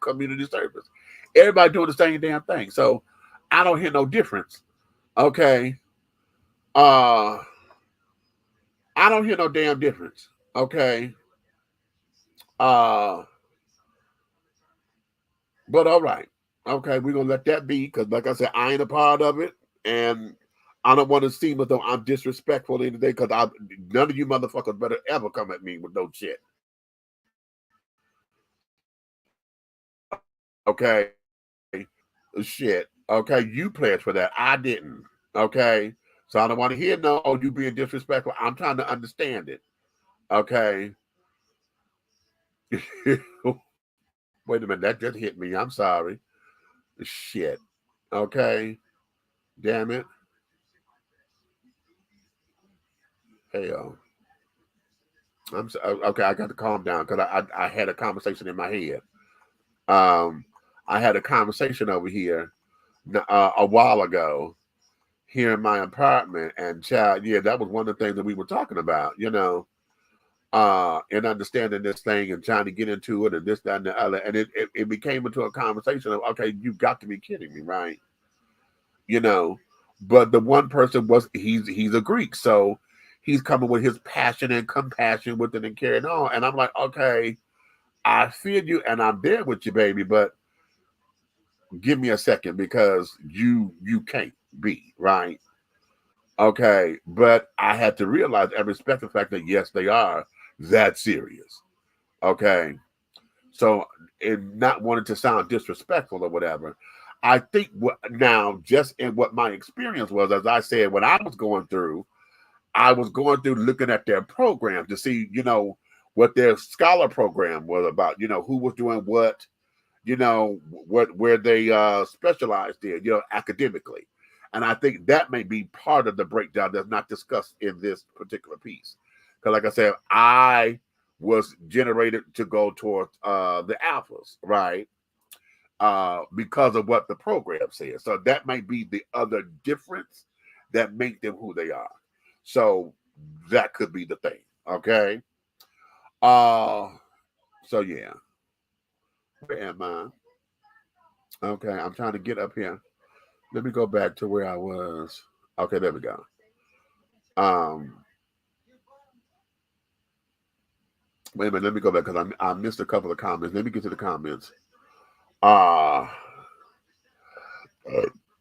community service. Everybody doing the same damn thing. So I don't hear no difference. Okay. I don't hear no damn difference. Okay. But all right. Okay, we're gonna let that be because, like I said, I ain't a part of it, and I don't want to seem as though I'm disrespectful today because none of you motherfuckers better ever come at me with no shit. Okay. Shit. Okay, you pledged for that. I didn't. Okay. So I don't want to hear no, oh, you being disrespectful. I'm trying to understand it. Okay. Wait a minute, that just hit me. I'm sorry. Shit. Okay. Damn it. Hell. I'm so, okay. I got to calm down because I had a conversation in my head. I had a conversation over here a while ago here in my apartment, and child, yeah, that was one of the things that we were talking about, and understanding this thing and trying to get into it and this, that, and the other. And it became into a conversation of, okay, you've got to be kidding me, right? But the one person he's a Greek, so he's coming with his passion and compassion with it and carrying on. And I'm like, okay, I feel you and I'm there with you, baby, but give me a second because you can't be, right? Okay, but I had to realize and respect the fact that yes, they are that serious. Okay, so in not wanting to sound disrespectful or whatever, I think now just in what my experience was, as I said, when I was going through looking at their program to see, what their scholar program was about, who was doing what, where they specialized in, academically. And I think that may be part of the breakdown that's not discussed in this particular piece. Because like I said, I was generated to go towards the alphas, right? Because of what the program says. So that might be the other difference that make them who they are. So that could be the thing. Okay. So yeah. Where am I? Okay, I'm trying to get up here. Let me go back to where I was. Okay, there we go. Wait a minute, let me go back because I missed a couple of comments. Let me get to the comments.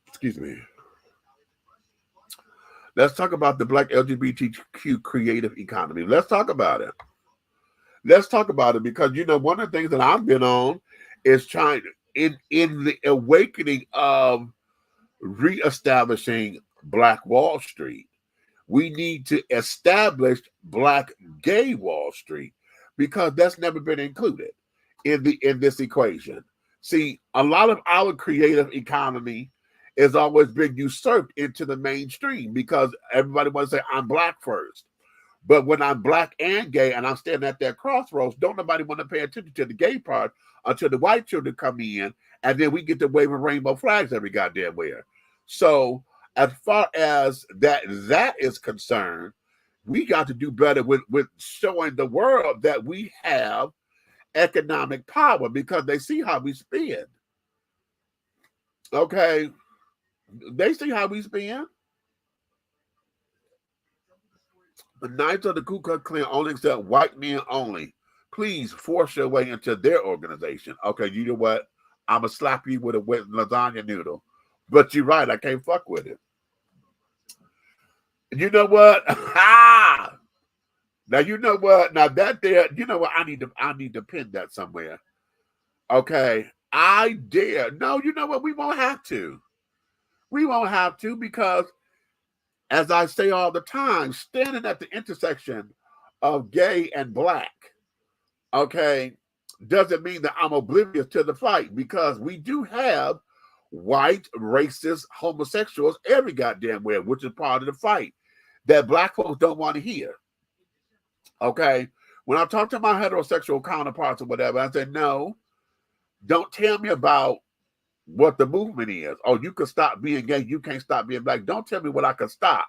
Excuse me. Let's talk about the Black LGBTQ creative economy. Let's talk about it. Let's talk about it because, one of the things that I've been on is trying in the awakening of reestablishing Black Wall Street. We need to establish Black gay Wall Street because that's never been included in this equation. See, a lot of our creative economy has always been usurped into the mainstream because everybody wants to say, I'm Black first. But when I'm Black and gay and I'm standing at that crossroads, don't nobody want to pay attention to the gay part until the white children come in, and then we get to waving rainbow flags every goddamn where. So as far as that is concerned, we got to do better with showing the world that we have economic power because they see how we spend. Okay. They see how we spend. The Knights of the Ku Klux Klan only accept white men only. Please force your way into their organization. Okay, you know what? I'ma slap you with a wet lasagna noodle. But you're right, I can't fuck with it. You know what? Now you know what? Now that there, you know what? I need to pin that somewhere. Okay. I dare. No, you know what? We won't have to. We won't have to because, as I say all the time, standing at the intersection of gay and black, okay, doesn't mean that I'm oblivious to the fight, because we do have white, racist, homosexuals every goddamn where, which is part of the fight that black folks don't want to hear. Okay? When I talk to my heterosexual counterparts or whatever, I say, no, don't tell me about what the movement is. Oh, you can stop being gay, you can't stop being black. Don't tell me what I can stop.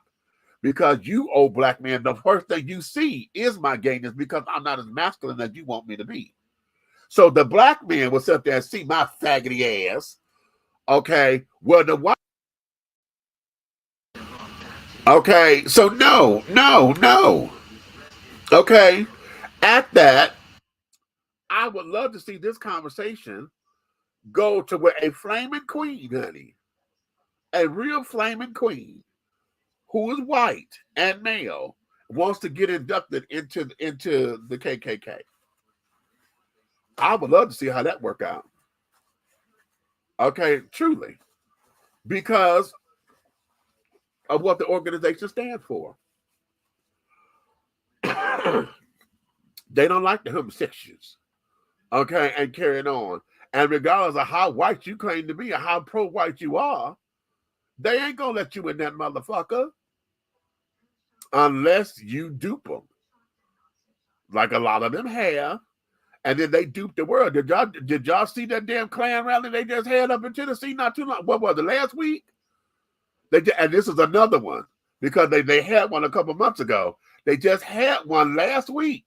Because you, old black man, the first thing you see is my gayness, because I'm not as masculine as you want me to be. So the black man will sit there and see my faggoty ass. Okay, well, the white. Okay, so no. Okay, at that, I would love to see this conversation go to where a flaming queen, honey, a real flaming queen, who is white and male, wants to get inducted into the KKK. I would love to see how that work out. Okay, truly, because of what the organization stands for. They don't like the homosexuals. Okay, and carrying on. And regardless of how white you claim to be or how pro-white you are, they ain't gonna let you in that motherfucker unless you dupe them, like a lot of them have. And then they dupe the world. Did y'all see that damn Klan rally they just had up in Tennessee not too long? What was it, last week? And this is another one, because they had one a couple months ago. They just had one last week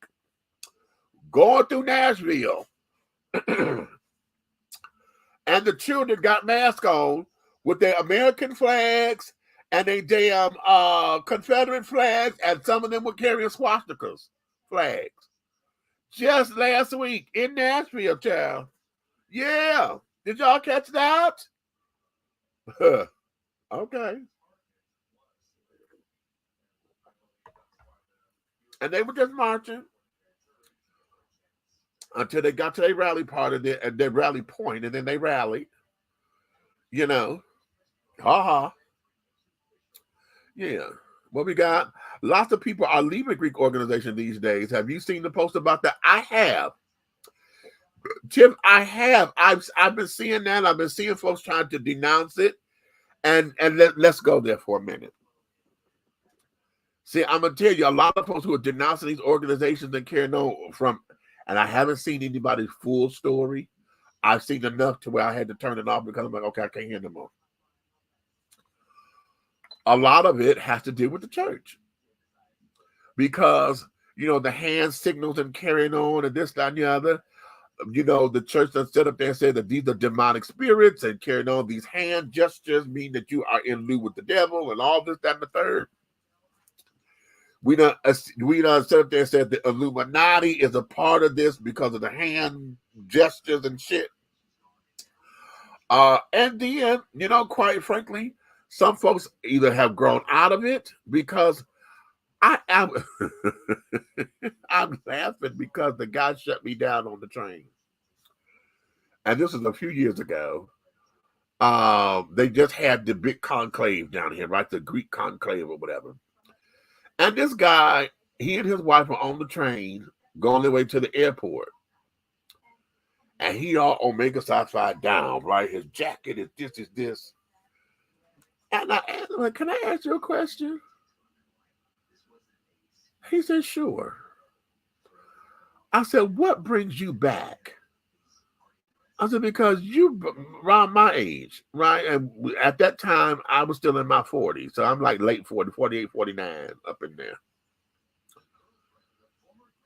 going through Nashville. And the children got masks on with their American flags and their damn Confederate flags, and some of them were carrying swastikas flags. Just last week in Nashville, child. Yeah. Did y'all catch that? Okay. And they were just marching until they got to their rally part of it, and their rally point, and then they rallied. You know. Ha. Yeah. What we got? Lots of people are leaving Greek organization these days. Have you seen the post about that? I have. Tim, I have. I've been seeing that. I've been seeing folks trying to denounce it. And let's go there for a minute. See, I'm gonna tell you, a lot of folks who are denouncing these organizations and carrying on from, and I haven't seen anybody's full story. I've seen enough to where I had to turn it off because I'm like, okay, I can't hear no more. A lot of it has to do with the church. Because, you know, the hand signals and carrying on and this, that, and the other. You know, the church that set up there and said that these are demonic spirits, and carrying on these hand gestures mean that you are in lieu with the devil and all this, that, and the third. We done set up there and said the Illuminati is a part of this because of the hand gestures and shit. And then, you know, quite frankly, some folks either have grown out of it, because I'm laughing because the guy shut me down on the train. And this was a few years ago. They just had the big conclave down here, right? The Greek conclave or whatever. And this guy, he and his wife were on the train going their way to the airport. And he all Omega Psi down, right? His jacket is this. And I asked him, can I ask you a question? He said, sure. I said, what brings you back? I said, because you around my age, right? And at that time, I was still in my 40s. So I'm like late 40, 48, 49 up in there.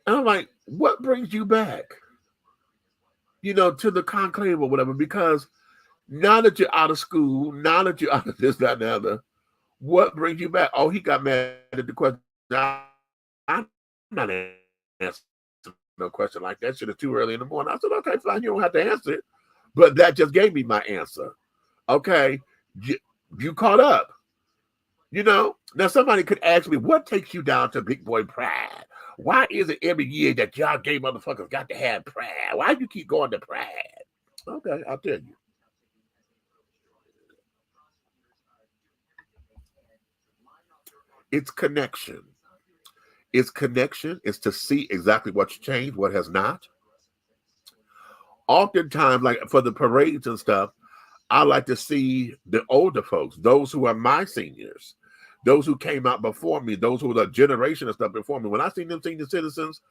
And I'm like, what brings you back? You know, to the conclave or whatever, because now that you're out of school, now that you're out of this, that, and the other, what brings you back? Oh, he got mad at the question. I'm not answering no question like that. Shit, it's too early in the morning. I said, okay, fine, you don't have to answer it. But that just gave me my answer. Okay, you caught up. You know, now somebody could ask me, what takes you down to big boy pride? Why is it every year that y'all gay motherfuckers got to have pride? Why do you keep going to pride? Okay, I'll tell you. It's connection. It's connection. It's to see exactly what's changed, what has not. Oftentimes, like for the parades and stuff, I like to see the older folks, those who are my seniors, those who came out before me, those who are the generation of stuff before me. When I see them senior citizens,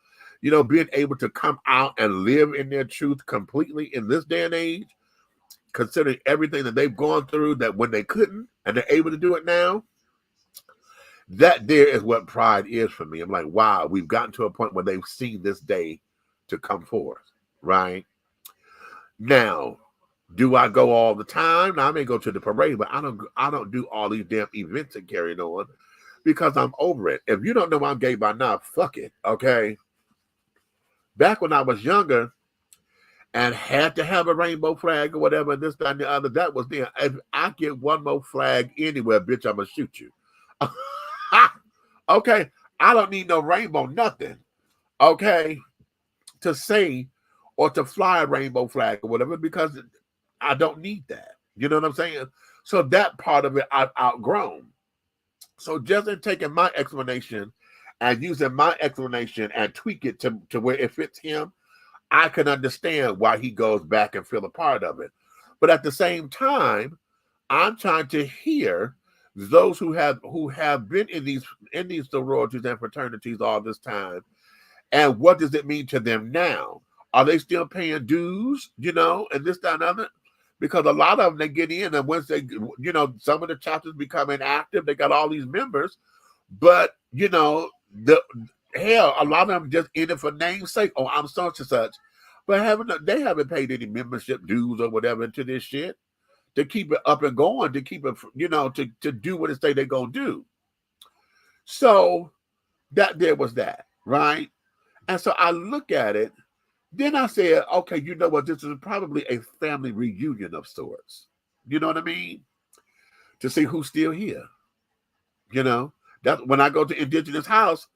you know, being able to come out and live in their truth completely in this day and age, considering everything that they've gone through, that when they couldn't and they're able to do it now, that there is what pride is for me. I'm like, wow, we've gotten to a point where they've seen this day to come forth, right? Now, do I go all the time? Now, I may go to the parade, but I don't do all these damn events and carrying on because I'm over it. If you don't know I'm gay by now, fuck it, okay? Back when I was younger and had to have a rainbow flag or whatever, this, that, and the other, that was then. If I get one more flag anywhere, bitch, I'm going to shoot you. Okay? I don't need no rainbow, nothing, okay, to say or to fly a rainbow flag or whatever, because I don't need that. You know what I'm saying? So that part of it I've outgrown. So just in taking my explanation and using my explanation and tweak it to where it fits him, I can understand why he goes back and feel a part of it. But at the same time, I'm trying to hear those who have been in these sororities and fraternities all this time, and what does it mean to them now? Are they still paying dues, you know, and this, that, and other? Because a lot of them, they get in, and once they, you know, some of the chapters become inactive, they got all these members, but, you know, hell, a lot of them just in it for name's sake. Oh, I'm such and such. But they haven't paid any membership dues or whatever to this shit to keep it up and going, to keep it, you know, to do what it say they're going to do. So that there was that, right? And so I look at it. Then I said, okay, you know what? This is probably a family reunion of sorts. You know what I mean? To see who's still here. You know, that when I go to Indigenous house,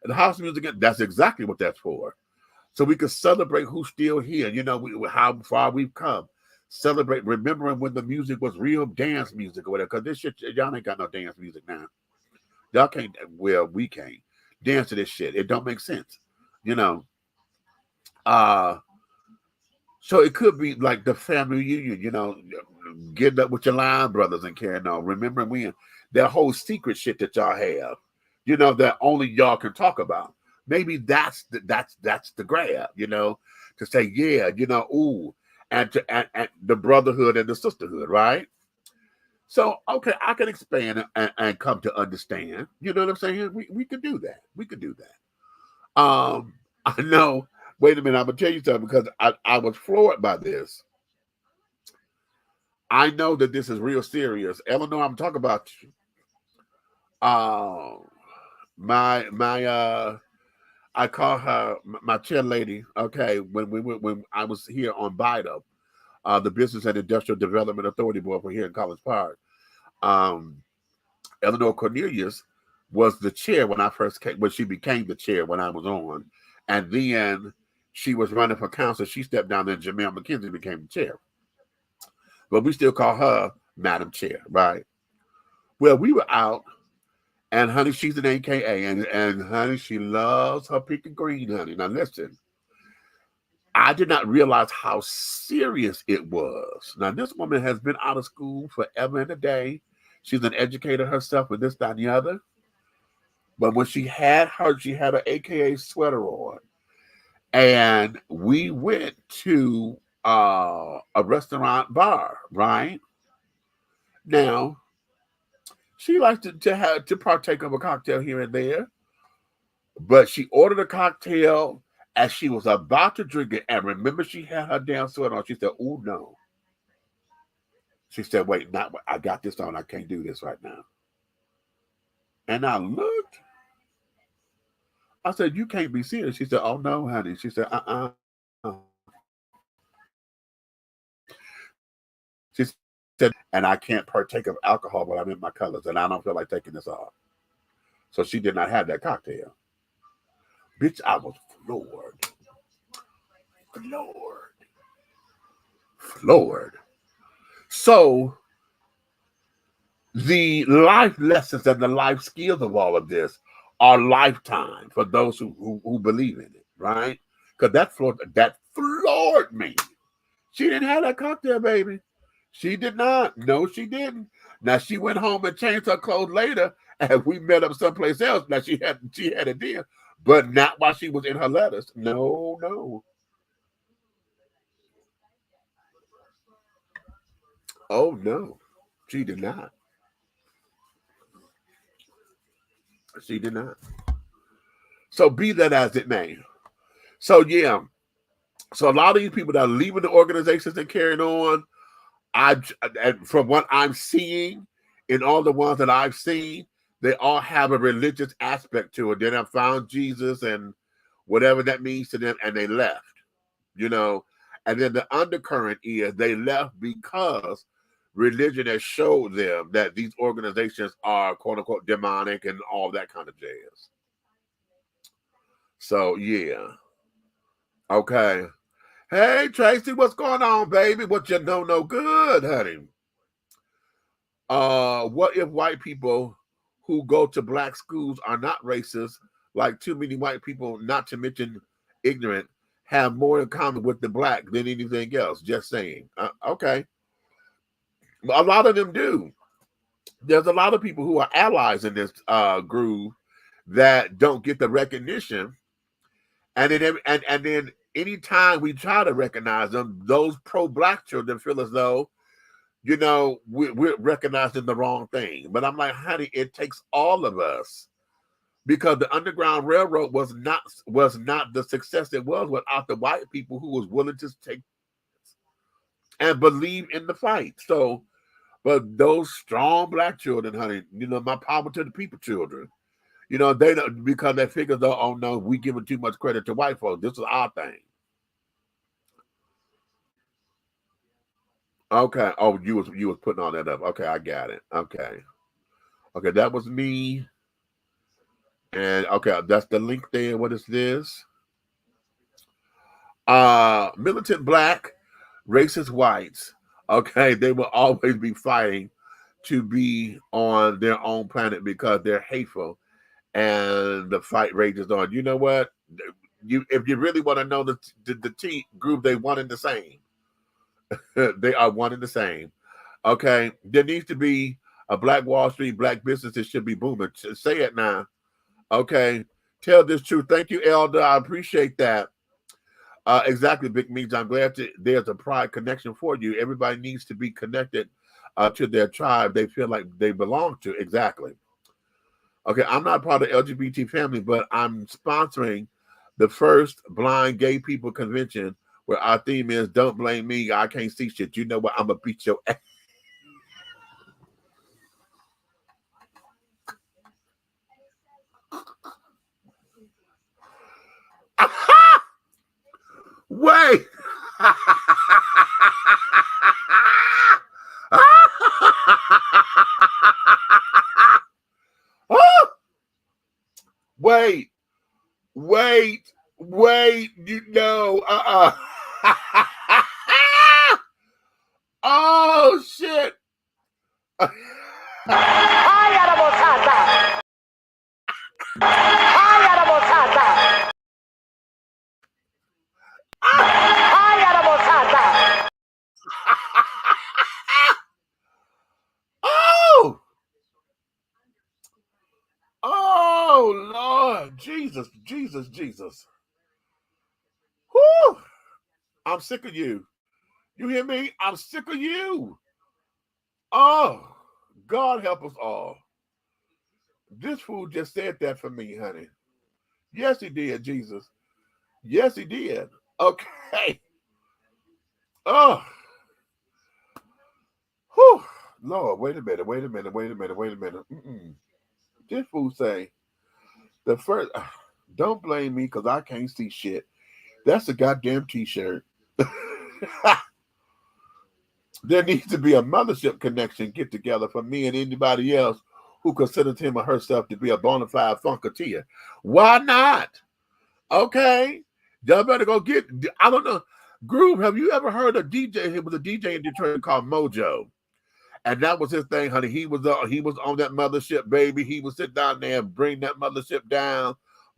the house music, that's exactly what that's for. So we can celebrate who's still here. You know, how far we've come. Celebrate, remembering when the music was real dance music or whatever. Because this shit, y'all ain't got no dance music now. Y'all can't. Well, we can't dance to this shit. It don't make sense. You know. So it could be like the family reunion, you know, getting up with your line brothers and carrying on. Remembering when that whole secret shit that y'all have, you know, that only y'all can talk about. Maybe that's the grab, you know, to say, yeah, you know, ooh, and the brotherhood and the sisterhood, right? So okay, I can expand and come to understand. You know what I'm saying? We could do that. We could do that. I know. Wait a minute, I'm gonna tell you something, because I was floored by this. I know that this is real serious. Eleanor, I'm talking about you. I call her my chair lady. Okay, when I was here on BIDA, the Business and Industrial Development Authority Board for here in College Park. Eleanor Cornelius was the chair when I first came. When she became the chair when I was on, and then she was running for council. She stepped down, and Jamel McKenzie became the chair. But we still call her Madam Chair, right? Well, we were out, and honey, she's an AKA, and honey, she loves her pink and green, honey. Now listen, I did not realize how serious it was. Now, this woman has been out of school forever and a day. She's an educator herself with this, that, and the other. But when she had an AKA sweater on. And we went to a restaurant bar, right? Now, she likes to partake of a cocktail here and there. But she ordered a cocktail as she was about to drink it. And remember, she had her damn sweater on. She said, oh, no. She said, wait, I got this on. I can't do this right now. And I looked. I said, you can't be serious. She said, oh, no, honey. She said, She said, and I can't partake of alcohol when I'm in my colors, and I don't feel like taking this off. So she did not have that cocktail. Bitch, I was floored. Floored. So the life lessons and the life skills of all of this are lifetime for those who believe in it, right? Because that floored me. She didn't have that cocktail, baby. She did not. No, she didn't. Now she went home and changed her clothes later, and we met up someplace else. Now she had it then, but not while she was in her letters. No. Oh no, she did not. She did not. So be that as it may. So yeah. So a lot of these people that are leaving the organizations and carrying on, and from what I'm seeing in all the ones that I've seen, they all have a religious aspect to it. They have found Jesus and whatever that means to them, and they left, you know. And then the undercurrent is they left because religion has showed them that these organizations are quote unquote demonic and all that kind of jazz. So yeah. Okay. Hey Tracy, what's going on, baby? What you know no good, honey? What if white people who go to black schools are not racist, like too many white people, not to mention ignorant, have more in common with the black than anything else? Just saying. Okay. A lot of them do. There's a lot of people who are allies in this groove that don't get the recognition. And then anytime we try to recognize them, those pro-black children feel as though, you know, we're recognizing the wrong thing. But I'm like, honey, it takes all of us, because the Underground Railroad was not the success it was without the white people who was willing to take and believe in the fight. So, but those strong black children, honey, you know, my power to the people children, you know, they don't, because they figure though, oh no, we giving too much credit to white folks. This is our thing. Okay. Oh, you was putting all that up. Okay, I got it. Okay, that was me. And okay, that's the link there. What is this? Militant black, racist whites. Okay, they will always be fighting to be on their own planet because they're hateful, and the fight rages on. You know what? If you really want to know the T group, they one and the same. They are one and the same. Okay, there needs to be a Black Wall Street, black businesses should be booming. Say it now. Okay, tell this truth. Thank you, Elder. I appreciate that. Exactly, Big Means. I'm glad there's a pride connection for you. Everybody needs to be connected to their tribe they feel like they belong to. Exactly. Okay, I'm not part of the LGBT family, but I'm sponsoring the first blind gay people convention where our theme is "Don't blame me, I can't see shit." You know what? I'm gonna beat your ass. Wait. Wait, you know, oh shit. Oh Lord, Jesus. Whew. I'm sick of you. You hear me? I'm sick of you. Oh, God help us all. This fool just said that for me, honey. Yes, he did, Jesus. Yes, he did. Okay. Oh. Whew. Lord, wait a minute. Mm-mm. This fool say, the first, don't blame me because I can't see shit. That's a goddamn t-shirt. There needs to be a mothership connection get together for me and anybody else who considers him or herself to be a bona fide funketeer. Why not? Okay. Y'all better go get, I don't know. Groove, have you ever heard a DJ? He was a DJ in Detroit called Mojo. And that was his thing, honey. He was on that mothership, baby. He would sit down there and bring that mothership down.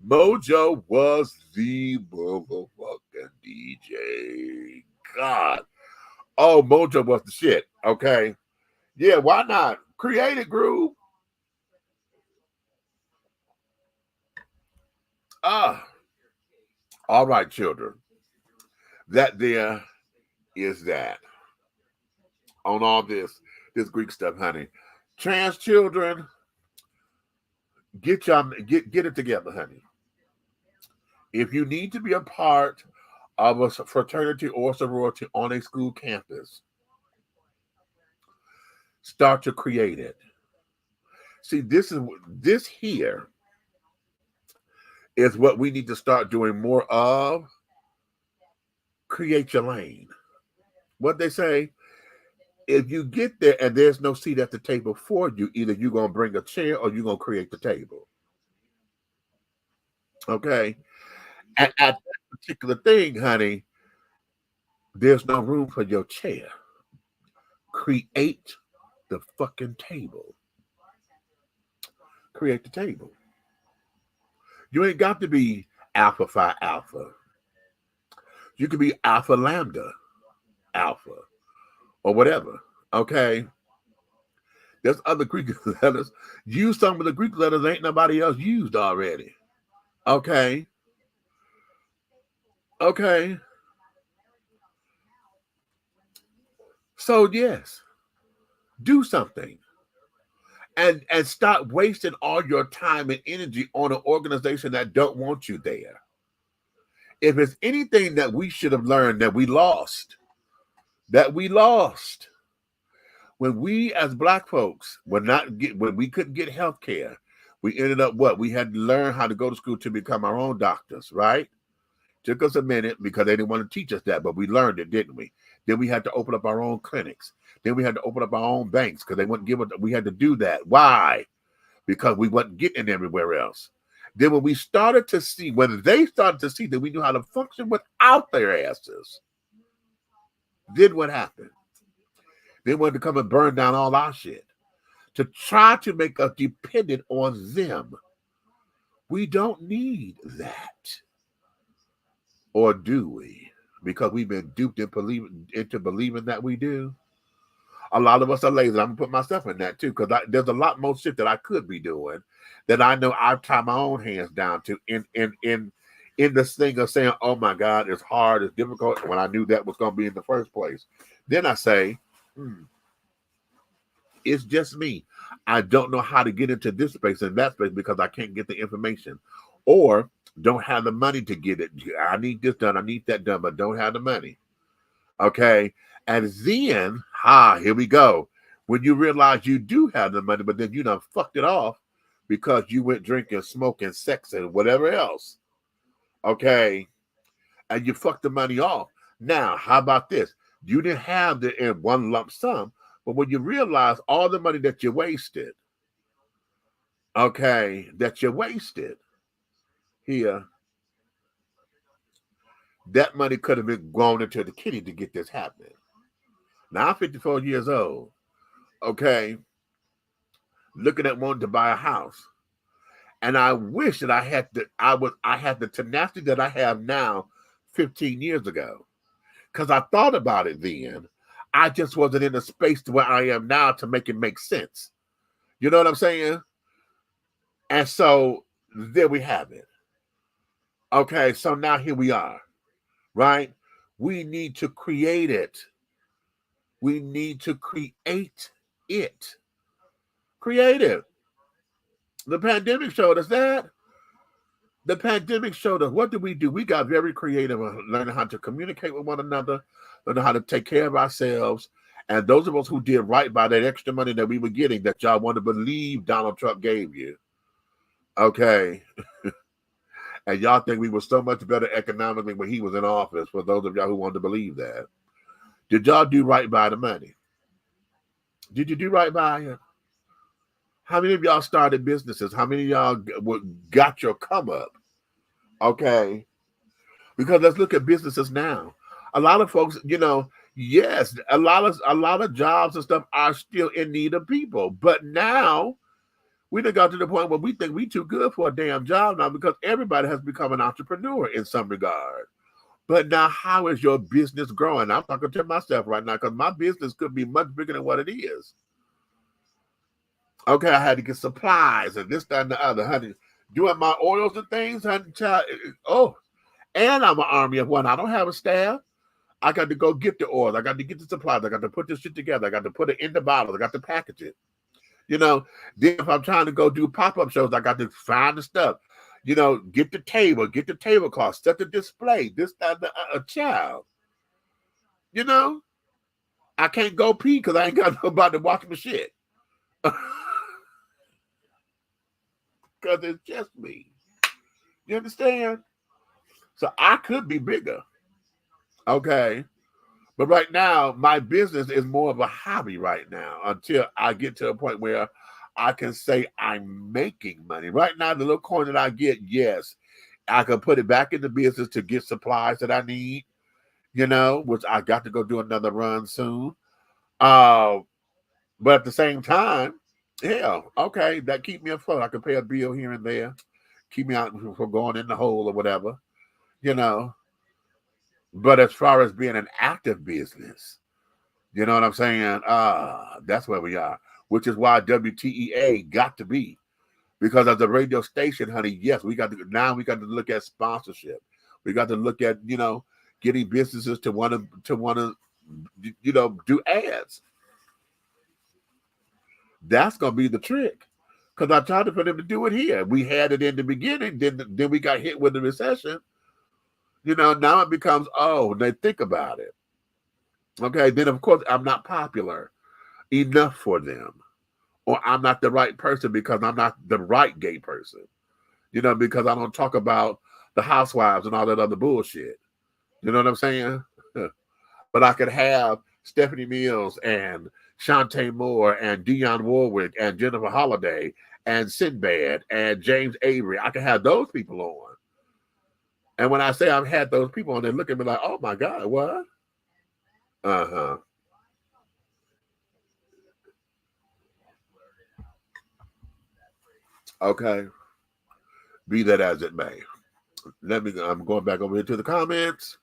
Mojo was the motherfucking DJ. God. Oh, Mojo was the shit. Okay. Yeah, why not? Create it, Groove. All right, children. That there is that. On all this Greek stuff, honey. Trans children, get it together, honey. If you need to be a part of a fraternity or sorority on a school campus, start to create it. See, this here is what we need to start doing more of. Create your lane. What they say, if you get there and there's no seat at the table for you, either you're going to bring a chair or you're going to create the table. Okay? At that particular thing, honey, there's no room for your chair. Create the fucking table. Create the table. You ain't got to be Alpha Phi Alpha. You could be Alpha Lambda Alpha or whatever. Okay? There's other Greek letters. Use some of the Greek letters ain't nobody else used already. Okay? Okay? So yes, do something. And stop wasting all your time and energy on an organization that don't want you there. If it's anything that we should have learned that we lost, when we as Black folks when we couldn't get health care, we ended up what? We had to learn how to go to school to become our own doctors, right? Took us a minute because they didn't want to teach us that, but we learned it, didn't we? Then we had to open up our own clinics. Then we had to open up our own banks because they wouldn't give us. We had to do that. Why? Because we wasn't getting everywhere else. Then when they started to see that we knew how to function without their asses, then what happened? They wanted to come and burn down all our shit to try to make us dependent on them. We don't need that. Or do we? Because we've been duped into believing that we do. A lot of us are lazy. I'm going to put myself in that too, because there's a lot more shit that I could be doing that I know I've tied my own hands down to in this thing of saying, oh my God, it's hard, it's difficult, when I knew that was going to be in the first place. Then I say, it's just me. I don't know how to get into this space and that space because I can't get the information or don't have the money to get it. I need this done, I need that done, but don't have the money. Okay? And then, here we go. When you realize you do have the money, but then you done fucked it off because you went drinking, smoking, sex, and whatever else. Okay? And you fucked the money off. Now, how about this? You didn't have the in one lump sum, but when you realize all the money that you wasted, here, that money could have been grown into the kitty to get this happening. Now I'm 54 years old, okay, looking at wanting to buy a house. And I wish that I had the tenacity that I have now 15 years ago. Because I thought about it then. I just wasn't in the space to where I am now to make it make sense. You know what I'm saying? And so there we have it. Okay, so now here we are, right? We need to create it. We need to create it. Create it. The pandemic showed us that. The pandemic showed us, what did we do? We got very creative, learning how to communicate with one another, learning how to take care of ourselves. And those of us who did right by that extra money that we were getting, that y'all want to believe Donald Trump gave you. Okay. And y'all think we were so much better economically when he was in office, for those of y'all who wanted to believe that. Did y'all do right by the money? Did you do right by it? How many of y'all started businesses? How many of y'all got your come up? Okay. Because let's look at businesses now. A lot of folks, yes, a lot of jobs and stuff are still in need of people. But now we done got to the point where we think we too good for a damn job now because everybody has become an entrepreneur in some regard. But now how is your business growing? I'm talking to myself right now because my business could be much bigger than what it is. Okay, I had to get supplies and this, that, and the other, honey. Doing my oils and things, honey, child. Oh, and I'm an army of one. I don't have a staff. I got to go get the oil. I got to get the supplies. I got to put this shit together. I got to put it in the bottle. I got to package it. Then if I'm trying to go do pop-up shows, I got to find the stuff. Get the tablecloth, set the display, this, that, and a child. I can't go pee because I ain't got nobody to watch my shit. Because it's just me. You understand? So I could be bigger. Okay. But right now, my business is more of a hobby right now until I get to a point where I can say I'm making money. Right now, the little coin that I get, yes, I can put it back in the business to get supplies that I need, which I got to go do another run soon. But at the same time, okay, that keep me afloat. I can pay a bill here and there, keep me out from going in the hole or whatever, But as far as being an active business, you know what I'm saying? That's where we are, which is why WTEA got to be. Because as a radio station, honey, yes, we got to look at sponsorship. We got to look at, getting businesses to want to do ads. That's gonna be the trick. Because I tried for them to do it here. We had it in the beginning, then we got hit with the recession. Now it becomes, they think about it. Okay, then of course I'm not popular enough for them. Or I'm not the right person because I'm not the right gay person. Because I don't talk about the housewives and all that other bullshit. You know what I'm saying? But I could have Stephanie Mills and Shantae Moore and Dionne Warwick and Jennifer Holliday and Sinbad and James Avery. I could have those people on. And when I say I've had those people on, they look at me like, oh my God, what? Uh-huh. Okay. Be that as it may. I'm going back over here to the comments.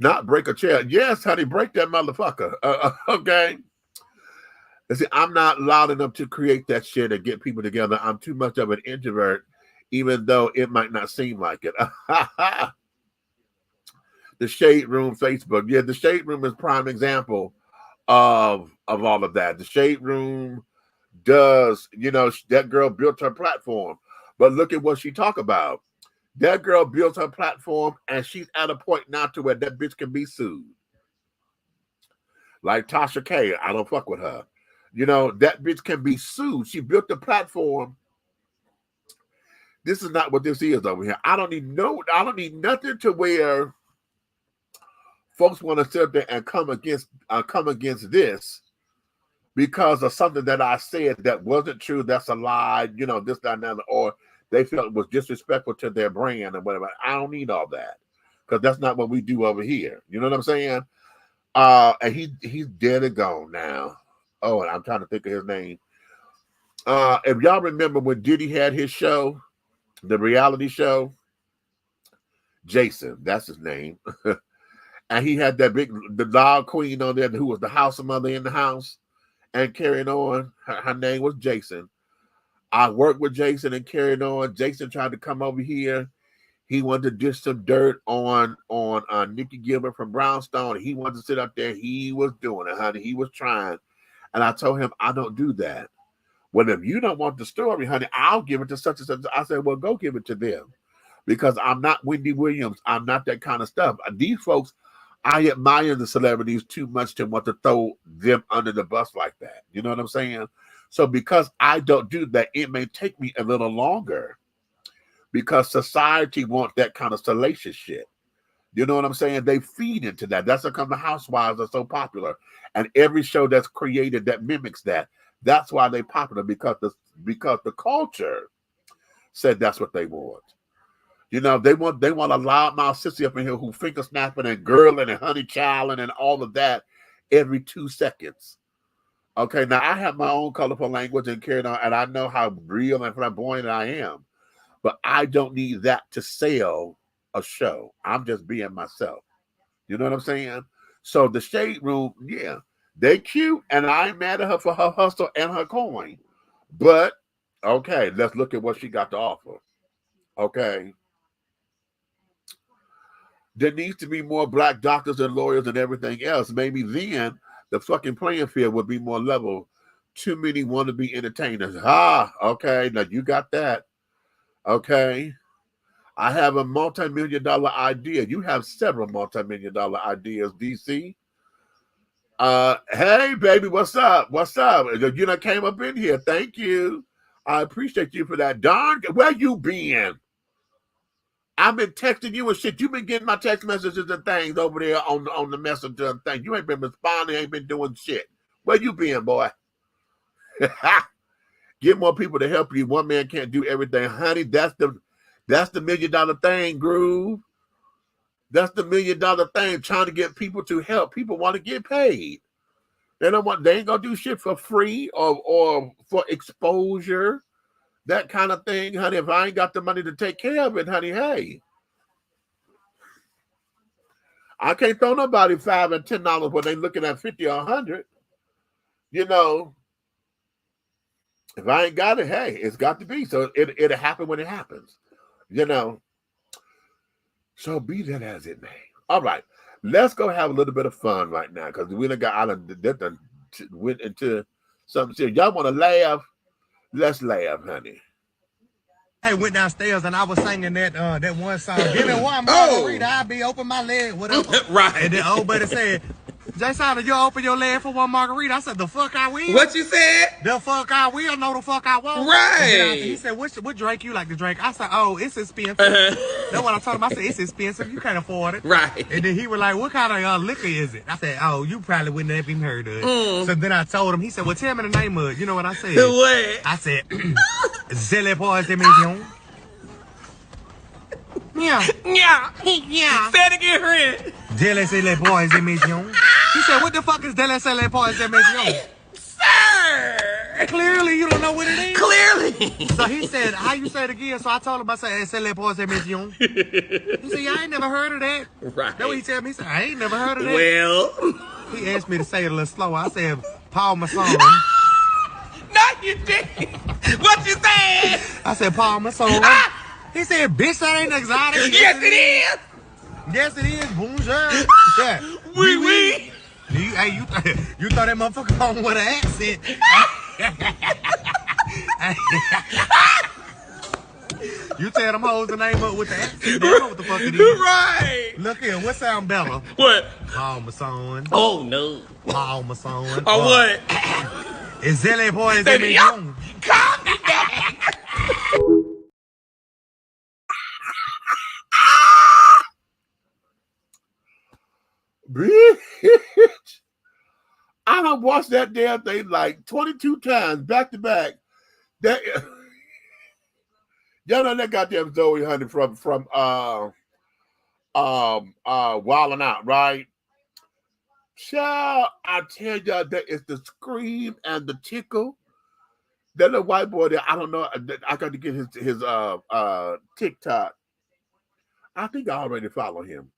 Not break a chair. Yes, honey, break that motherfucker. Okay. See, I'm not loud enough to create that shit and get people together. I'm too much of an introvert, even though it might not seem like it. The Shade Room Facebook. Yeah, the Shade Room is prime example of all of that. The Shade Room does, that girl built her platform. But look at what she talk about. That girl built her platform and she's at a point now to where that bitch can be sued. Like Tasha K, I don't fuck with her. That bitch can be sued. She built the platform. This is not what this is over here. I don't need nothing to where folks want to sit there and come against this because of something that I said that wasn't true. That's a lie, this, that, and that, or they felt it was disrespectful to their brand or whatever. I don't need all that because that's not what we do over here. You know what I'm saying? And he's dead and gone now. Oh, and I'm trying to think of his name. If y'all remember when Diddy had his show, the reality show, Jason, that's his name. And he had the dog queen on there who was the house mother in the house and carrying on. Her name was Jason. I worked with Jason and carried on. Jason tried to come over here. He wanted to dish some dirt on Nikki Gilbert from Brownstone. He wanted to sit up there. He was doing it, honey. He was trying. And I told him, I don't do that. Well, if you don't want the story, honey, I'll give it to such and such. I said, well, go give it to them. Because I'm not Wendy Williams. I'm not that kind of stuff. These folks, I admire the celebrities too much to want to throw them under the bus like that. You know what I'm saying? So because I don't do that, it may take me a little longer because society wants that kind of salacious shit. You know what I'm saying? They feed into that. That's how come the Housewives are so popular. And every show that's created that mimics that. That's why they're popular, because the culture said that's what they want. You know, they want a loudmouth sissy up in here who finger snapping and girling and honey childing and all of that every 2 seconds. Okay, now I have my own colorful language and carry on, and I know how real and flamboyant I am, but I don't need that to sell a show. I'm just being myself. You know what I'm saying? So the Shade Room, yeah, they cute, and I ain't mad at her for her hustle and her coin. But okay, let's look at what she got to offer. Okay. There needs to be more black doctors and lawyers and everything else. Maybe then the fucking playing field would be more level. Too many wannabe entertainers. Okay, now you got that. Okay. I have a multi-million-dollar idea. You have several multi-million-dollar ideas, DC. Hey, baby, what's up? What's up? You done came up in here. Thank you. I appreciate you for that. Darn, where you been? I've been texting you and shit. You've been getting my text messages and things over there on the messenger and things. You ain't been responding, ain't been doing shit. Where you been, boy? Get more people to help you. One man can't do everything. Honey, that's the $1 million thing, Groove. That's the $1 million thing, trying to get people to help. People want to get paid. They ain't gonna do shit for free or for exposure. That kind of thing, honey. If I ain't got the money to take care of it, honey, hey. I can't throw nobody $5 and $10 when they looking at 50 or 100. You know, if I ain't got it, hey, it's got to be. So it'll happen when it happens. You know. So be that as it may. All right. Let's go have a little bit of fun right now, because we done went into something serious. Y'all want to laugh? Let's laugh, honey. I went downstairs and I was singing that one song. Give me one margarita, I'll be open my leg, whatever. Right. And then old buddy said, Jason, you open your leg for one margarita? I said, the fuck I will. What you said? The fuck I will, no the fuck I won't. Right. He said, what drink you like to drink? I said, oh, it's expensive. That's what I told him. I said, it's expensive. You can't afford it. Right. And then he was like, what kind of liquor is it? I said, oh, you probably wouldn't have even heard of it. So then I told him. He said, well, tell me the name of it. You know what I said? What? I said, Zele Boys de Million. Yeah. Yeah. Yeah. Say it again, friend. Délaissez les boys de Million. He said, what the fuck is Délaissez les boys de Million? Sir. Clearly, you don't know what it is. Clearly. So he said, how you say it again? So I told him, I said, c'est les boys de Million. He said, yeah, I ain't never heard of that. Right. That's what he told me. He said, I ain't never heard of that. Well. He asked me to say it a little slower. I said, Paul Masson. No, you didn't. What you said? I said, Paul Masson. He said, bitch, that ain't exotic. Yes, it is. Yes, it is. Bonjour. Yeah. Oui. You thought that motherfucker on with an accent. You tell them hoes the name up with the accent. They don't know what the fuck it is. Right. Look here, what sound better? What? Paul Masson. Oh, no. Paul Masson. Or what? Is Zele Boys Say de me, Million? calm down. Bitch, I done watched that damn thing like 22 times back to back. That y'all know that goddamn Zoe honey from Wildin' Out, right? Child, I tell y'all that it's the scream and the tickle. That little white boy there, I don't know. I got to get his TikTok. I think I already follow him.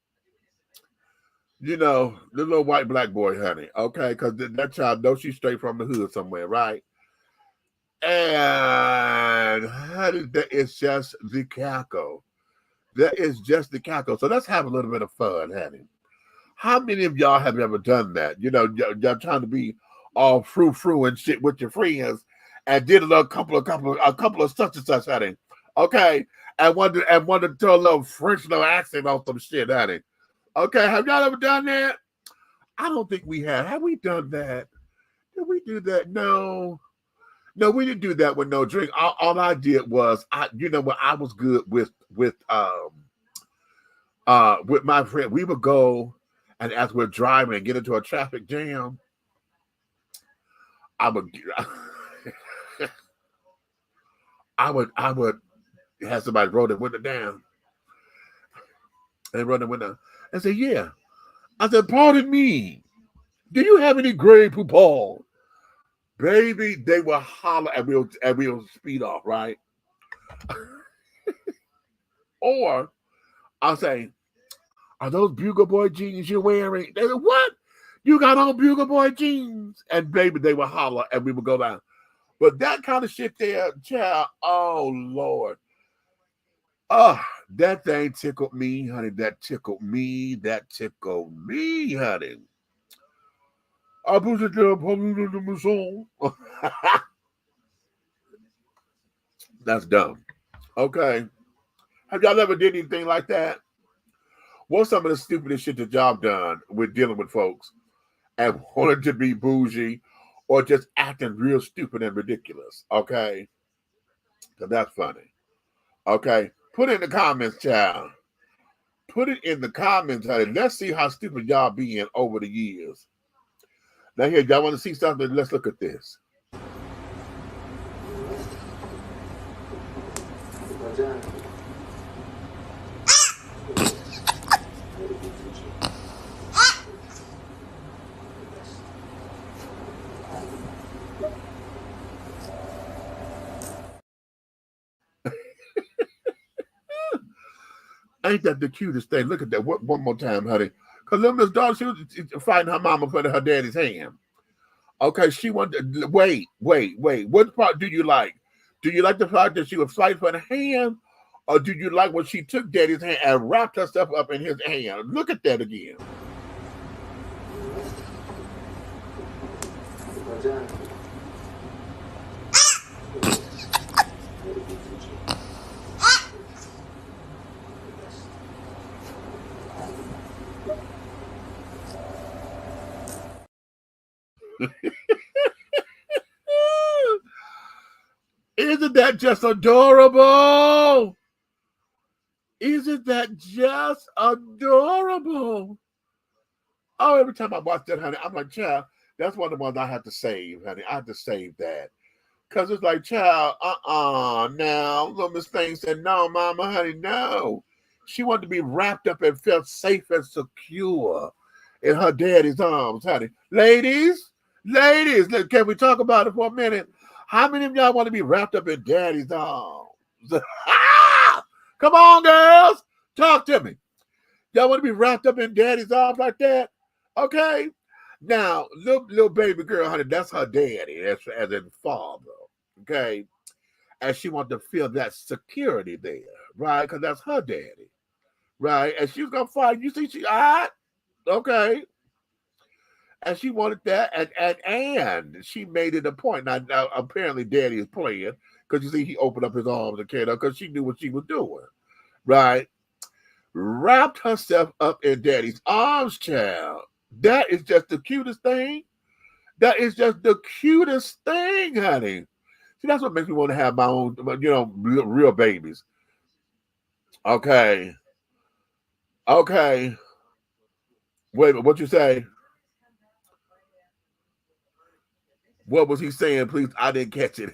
You know, the little white black boy, honey. Okay, because that child knows she's straight from the hood somewhere, right? And honey, that is just the cackle. That is just the cackle. So let's have a little bit of fun, honey. How many of y'all have ever done that? You know, y'all trying to be all frou and shit with your friends, and did a couple of such and such, honey. Okay, and wanted to throw a little French little accent on some shit, honey. Okay, have y'all ever done that? I don't think we have. Have we done that? Did we do that? No, we didn't do that with no drink. All I did was, I was good with with my friend, we would go, and as we're driving and get into a traffic jam, I would have somebody roll the window down. And run the window. I said, yeah. I said, pardon me. Do you have any Grey Poupon? Baby, they will holler and we'll speed off, right? Or I'll say, are those Bugle Boy jeans you're wearing? They said, what? You got on Bugle Boy jeans? And baby, they will holler and we will go down. But that kind of shit there, child, oh Lord. That thing tickled me, honey. That tickled me, honey. I put it there, that's dumb. Okay. Have y'all ever did anything like that? What's some of the stupidest shit that y'all done with dealing with folks and wanted to be bougie or just acting real stupid and ridiculous? Okay. So that's funny. Okay. Put it in the comments, child. Put it in the comments, honey. Let's see how stupid y'all being over the years. Now here, y'all want to see something? Let's look at this. Ain't that the cutest thing? Look at that one more time, honey. Because little Miss Dawn, she was fighting her mama for her daddy's hand. Okay, she wanted. Wait. What part do you like? Do you like the fact that she was fighting for the hand, or do you like when she took daddy's hand and wrapped herself up in his hand? Look at that again. Isn't that just adorable? Isn't that just adorable? Oh, every time I watch that, honey, I'm like, child, that's one of the ones I have to save, honey. I have to save that. Because it's like, child, now, little Miss Thing said, no, mama, honey, no. She wanted to be wrapped up and felt safe and secure in her daddy's arms, honey. Ladies, can we talk about it for a minute? How many of y'all want to be wrapped up in daddy's arms? Come on, girls. Talk to me. Y'all want to be wrapped up in daddy's arms like that? Okay. Now, little baby girl, honey, that's her daddy, as in father. Okay. And she wants to feel that security there, right? Because that's her daddy, right? And she's going to fight. You see, she, all right. Okay. And she wanted that, and she made it a point. Now apparently daddy is playing, because you see he opened up his arms and carried her, because she knew what she was doing, right? Wrapped herself up in daddy's arms, child. That is just the cutest thing. That is just the cutest thing, honey. See, that's what makes me want to have my own, real babies. Okay. Wait a minute, what you say? What was he saying, please? I didn't catch it.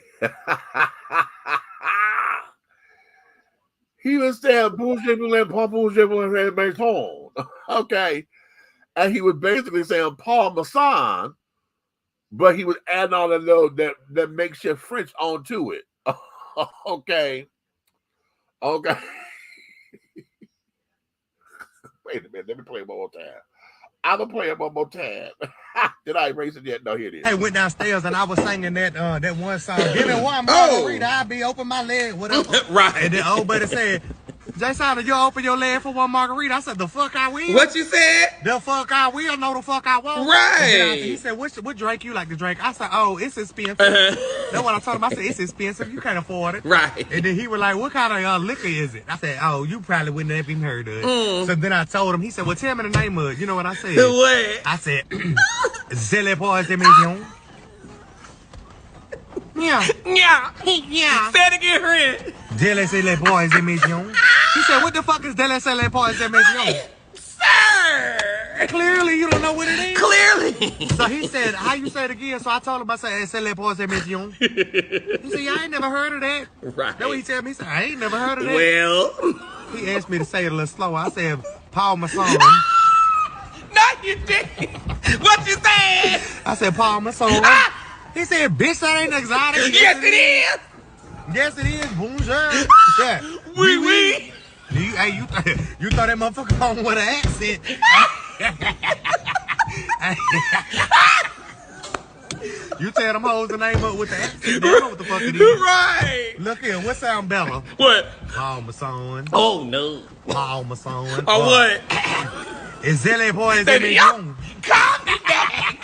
He was saying, okay. And he was basically saying Parmesan, but he was adding all the little that makeshift French onto it. Okay. Wait a minute. Let me play it one more time. I'm going to play it one more time. Did I erase it yet? No, here it is. I went downstairs and I was singing that one song. Give me one margarita, I'll be open my leg, whatever. Right. And then old buddy said, Jason, you open your leg for one margarita? I said, the fuck I will. What you said? The fuck I will, no the fuck I won't. Right. He said, what drink you like to drink? I said, oh, it's expensive. That's what I told him. I said, it's expensive. You can't afford it. Right. And then he was like, what kind of liquor is it? I said, oh, you probably wouldn't have even heard of it. So then I told him. He said, well, tell me the name of it. You know what I said? What? I said, c'est les poils d'émission. Yeah. Say it again, friend. C'est les poils d'émission. He said, what the fuck is DLSL Points Dimension? Sir! Clearly, you don't know what it is. Clearly. So he said, how you say it again? So I told him, I said, SL Points Dimension. He said, yeah, I ain't never heard of that. Right. That's what he told me. He said, I ain't never heard of that. Well. He asked me to say it a little slower. I said, Paul Masson. No, you didn't. What you said? I said, Paul Masson. He said, bitch, that ain't exotic. Yes, it is. Yes, it is. Bonjour. Yeah. Oui. You thought that motherfucker on with an accent. You tell them hoes the name up with the accent. They know what the fuck it is. Right. Look here, what sound better? What? Paul Masson. Oh, no. Paul Masson. Or what? Is Zelle Boy is Baby, young? calm down.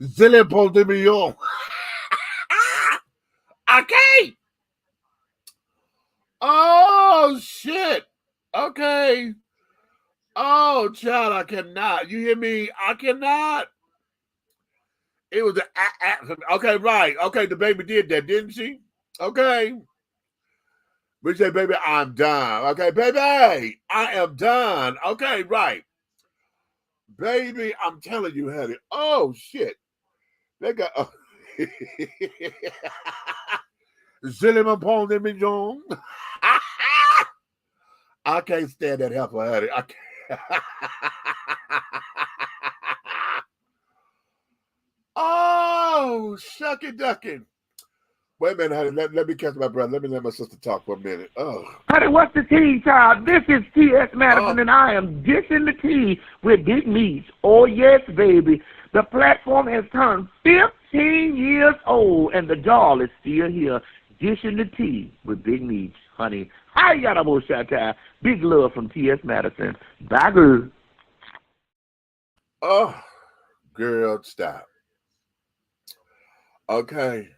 Zillion Paul de Millon. Okay. Oh, shit. Okay. Oh, child, I cannot. You hear me? I cannot. It was okay, right. Okay, the baby did that, didn't she? Okay. We say, baby, I'm done. Okay, baby, I am done. Okay, right. Baby, I'm telling you, honey. Oh, shit. They got... Zilliman Pong de Millon. I can't stand that heifer, honey. I can't. Oh, shucky ducking. Wait a minute, honey. Let me catch my breath. Let me let my sister talk for a minute. Oh. Honey, what's the tea, child? This is T.S. Madison, and I am dishing the tea with Big Meats. Oh, yes, baby. The platform has turned 15 years old, and the doll is still here, dishing the tea with Big Meats. Honey, hi, yada bullshit. Big love from T.S. Madison. Bye, girl. Oh, girl, stop. Okay.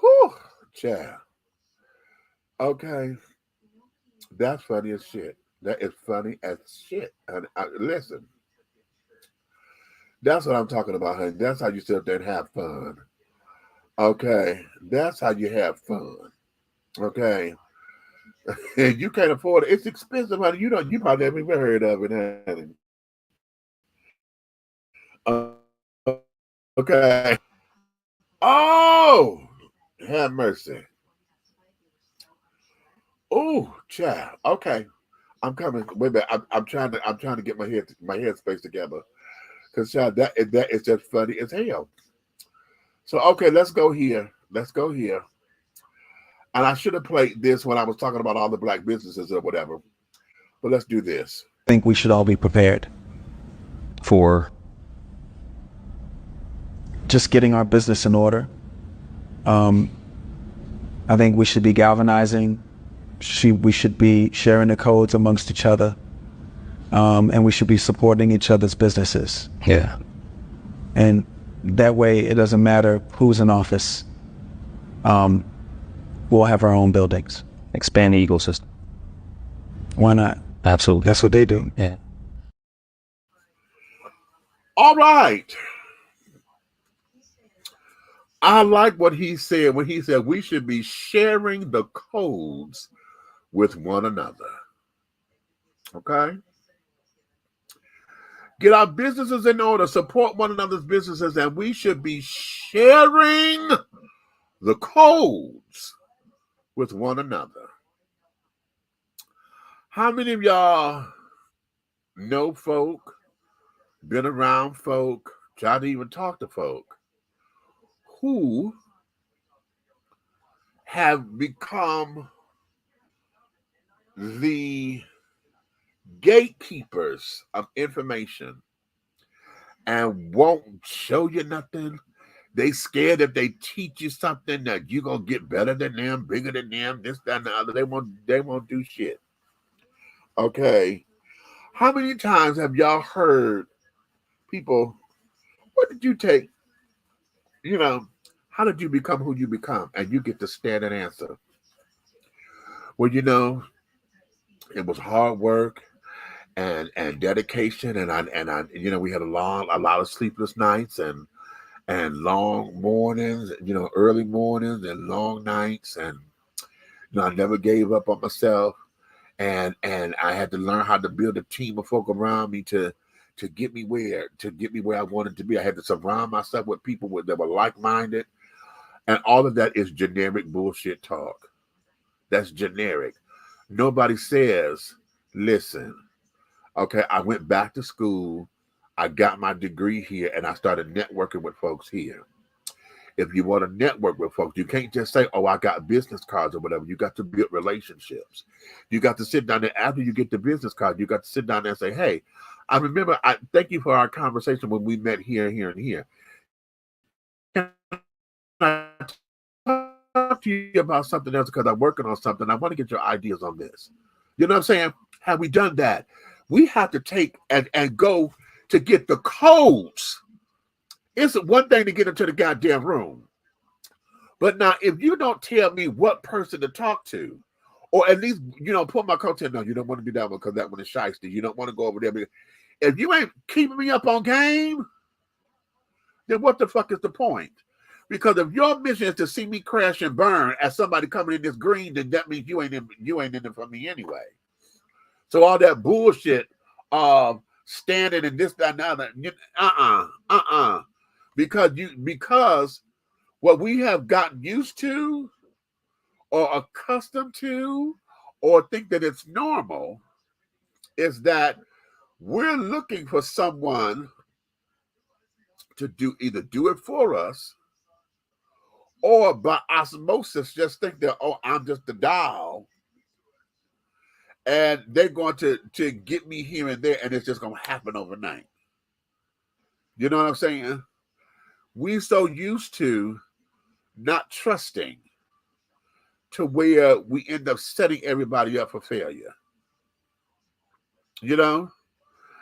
Whew, child. Okay. That's funny as shit. That is funny as shit. And listen, that's what I'm talking about, honey. That's how you sit up there and have fun. Okay. That's how you have fun. Okay. And you can't afford it. It's expensive, honey. You probably haven't even heard of it, honey. Okay. Oh, have mercy. Oh, child. Okay, I'm coming. Wait a minute. I'm trying to get my head space together, because child, that is just funny as hell. So okay, let's go here. And I should have played this when I was talking about all the black businesses or whatever. But let's do this. I think we should all be prepared for just getting our business in order. I think we should be galvanizing. We should be sharing the codes amongst each other. And we should be supporting each other's businesses. Yeah. And that way it doesn't matter who's in office. We'll have our own buildings. Expand the ecosystem. Why not? Absolutely. That's what they do. Yeah. All right. I like what he said when he said we should be sharing the codes with one another. Okay? Get our businesses in order, support one another's businesses, and we should be sharing the codes with one another. How many of y'all know folk, been around folk, try to even talk to folk who have become the gatekeepers of information and won't show you nothing? They scared if they teach you something that you're gonna get better than them, bigger than them, this, that, and the other. They won't do shit. Okay. How many times have y'all heard people, what did you take? You know, how did you become who you become? And you get to stand and answer. Well, you know, it was hard work and dedication, and I, you know, we had a lot of sleepless nights, and and long mornings, early mornings and long nights. And, I never gave up on myself. And I had to learn how to build a team of folk around me to get me where I wanted to be. I had to surround myself with people that were like-minded. And all of that is generic bullshit talk. That's generic. Nobody says, listen, okay, I went back to school, I got my degree here, and I started networking with folks here. If you want to network with folks, you can't just say, oh, I got business cards or whatever. You got to build relationships. You got to sit down there after you get the business card. You got to sit down there and say, hey, I remember, thank you for our conversation when we met here, and here. Can I talk to you about something else because I'm working on something? I want to get your ideas on this. You know what I'm saying? Have we done that? We have to take and go to get the codes. It's one thing to get into the goddamn room. But now, if you don't tell me what person to talk to, or at least, put my coat in, no, you don't want to do that one because that one is shiesty. You don't want to go over there. If you ain't keeping me up on game, then what the fuck is the point? Because if your mission is to see me crash and burn as somebody coming in this green, then that means you ain't in it for me anyway. So all that bullshit of standing and this, that, and that, because what we have gotten used to or accustomed to or think that it's normal is that we're looking for someone to either do it for us or by osmosis just think that, oh, I'm just the dial and they're going to get me here and there and it's just going to happen overnight. You know what I'm saying? We're so used to not trusting to where we end up setting everybody up for failure.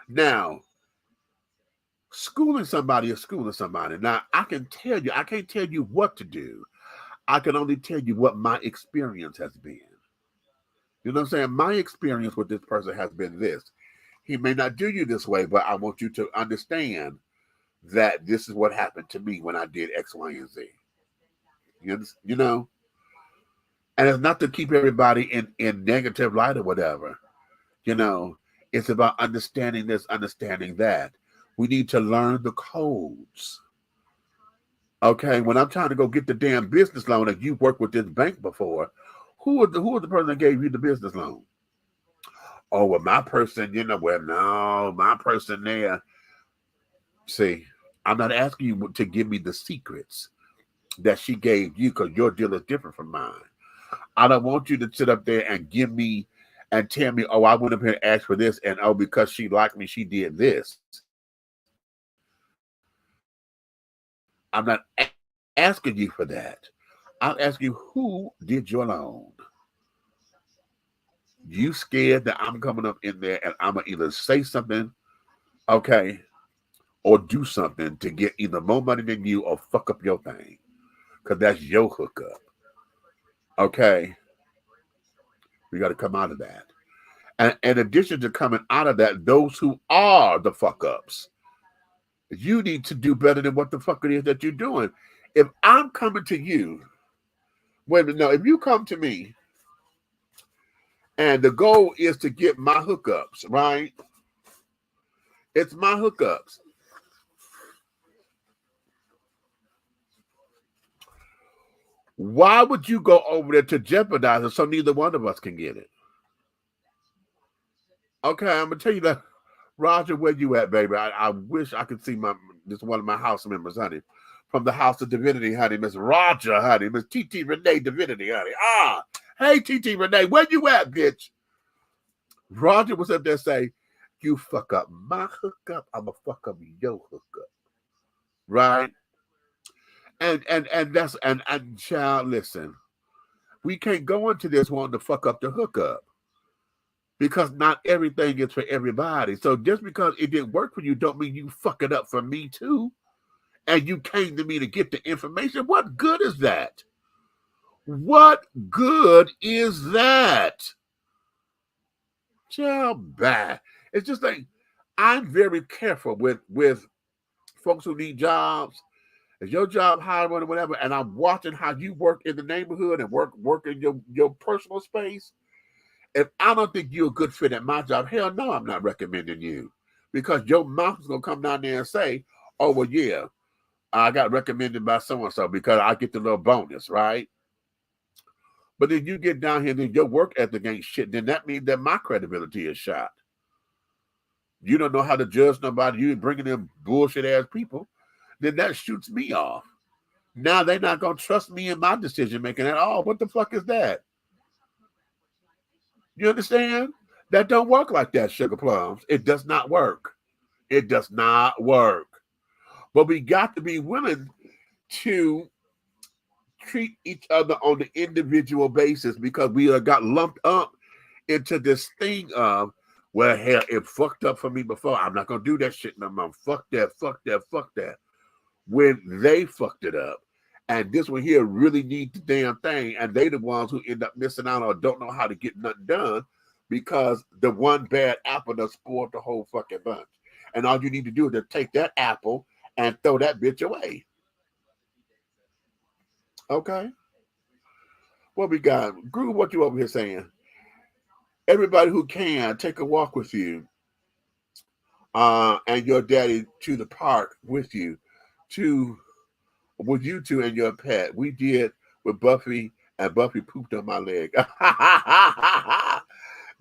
Now, schooling somebody is schooling somebody. Now, I can't tell you what to do. I can only tell you what my experience has been. You know what I'm saying? My experience with this person has been this. He may not do you this way, but I want you to understand that this is what happened to me when I did X, Y, and Z. You know? And it's not to keep everybody in negative light or whatever. It's about understanding this, understanding that. We need to learn the codes. Okay, when I'm trying to go get the damn business loan and you've worked with this bank before, who was the person that gave you the business loan? Oh, well, my person, my person there. See, I'm not asking you to give me the secrets that she gave you because your deal is different from mine. I don't want you to sit up there and give me and tell me, oh, I went up here and asked for this, and oh, because she liked me, she did this. I'm not asking you for that. I'm asking you, who did your loan? You scared that I'm coming up in there and I'm going to either say something, okay, or do something to get either more money than you or fuck up your thing. Because that's your hookup. Okay? We got to come out of that. And in addition to coming out of that, those who are the fuck-ups, you need to do better than what the fuck it is that you're doing. If I'm coming to you, wait a minute, no, if you come to me and the goal is to get my hookups, right? It's my hookups. Why would you go over there to jeopardize it so neither one of us can get it? Okay, I'm going to tell you that. Roger, where you at, baby? I wish I could see this one of my house members, honey. From the House of Divinity, honey. Miss Roger, honey. Miss T.T. Renee Divinity, honey. Hey, T.T. Renee, where you at, bitch? Roger was up there saying, you fuck up my hookup, I'm going to fuck up your hookup. Right? And child, listen. We can't go into this wanting to fuck up the hookup. Because not everything is for everybody. So just because it didn't work for you don't mean you fuck it up for me too. And you came to me to get the information. What good is that? What good is that? Child, bad. It's just like, I'm very careful with folks who need jobs Is your job hiring or whatever, and I'm watching how you work in the neighborhood and work in your personal space, if I don't think you're a good fit at my job, hell no, I'm not recommending you. Because your mouth is going to come down there and say, oh, well, yeah, I got recommended by so-and-so because I get the little bonus, right? But then you get down here and then your work ethic ain't shit, then that means that my credibility is shot. You don't know how to judge nobody. You bringing in bullshit-ass people. Then that shoots me off. Now they're not going to trust me in my decision-making at all. What the fuck is that? You understand? That don't work like that, Sugar Plums. It does not work. It does not work. But we got to be willing to treat each other on the individual basis because we got lumped up into this thing of, well, hell, it fucked up for me before. I'm not going to do that shit no more. Fuck that, fuck that, fuck that. When they fucked it up. And this one here really needs the damn thing. And they the ones who end up missing out or don't know how to get nothing done because the one bad apple done spoiled the whole fucking bunch. And all you need to do is to take that apple and throw that bitch away. Okay? What we got? Groove, what you over here saying? Everybody who can, take a walk with you and your daddy to the park with you with you two and your pet. We did with Buffy, and Buffy pooped on my leg.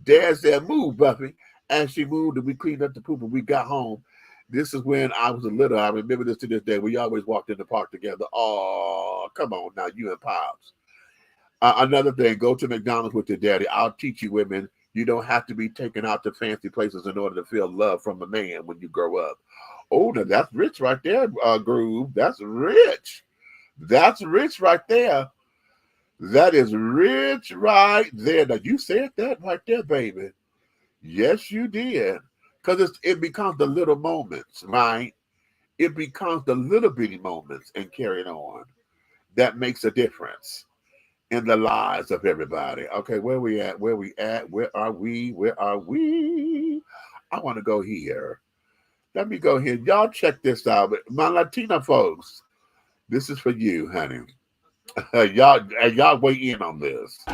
Dad said, move, Buffy. And she moved, and we cleaned up the poop, and we got home. This is when I was a little. I remember this to this day. We always walked in the park together. Oh, come on now, you and Pops. Another thing, go to McDonald's with your daddy. I'll teach you women, you don't have to be taken out to fancy places in order to feel love from a man when you grow up. Oh, now that's rich right there, Groove. That's rich. That's rich right there. That is rich right there. Now, you said that right there, baby. Yes, you did. Because it becomes the little moments, right? It becomes the little bitty moments and carrying on that makes a difference in the lives of everybody. Okay, where we at? Where we at? Where are we? Where are we? I want to go here. Let me go here. Y'all check this out. My Latino folks, this is for you, honey. y'all weigh in on this.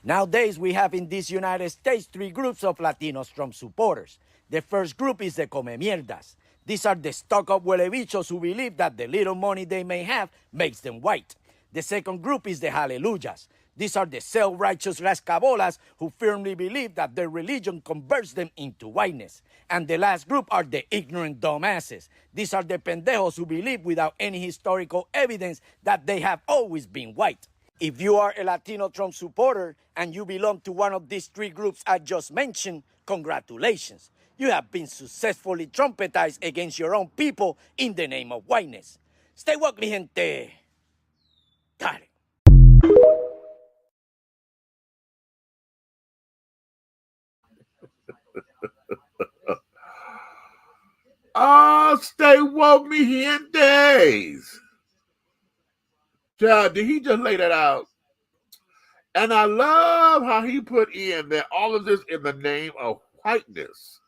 Nowadays, we have in these United States 3 groups of Latinos Trump supporters. The first group is the Come Mierdas. These are the stuck-up huelebichos who believe that the little money they may have makes them white. The second group is the Hallelujahs. These are the self-righteous rascabolas who firmly believe that their religion converts them into whiteness. And the last group are the ignorant dumbasses. These are the pendejos who believe without any historical evidence that they have always been white. If you are a Latino Trump supporter and you belong to one of these 3 groups I just mentioned, congratulations. You have been successfully trumpetized against your own people in the name of whiteness. Stay woke, mi gente. Dale. Oh, stay woke, me gentes. Child, did he just lay that out? And I love how he put in that all of this in the name of whiteness.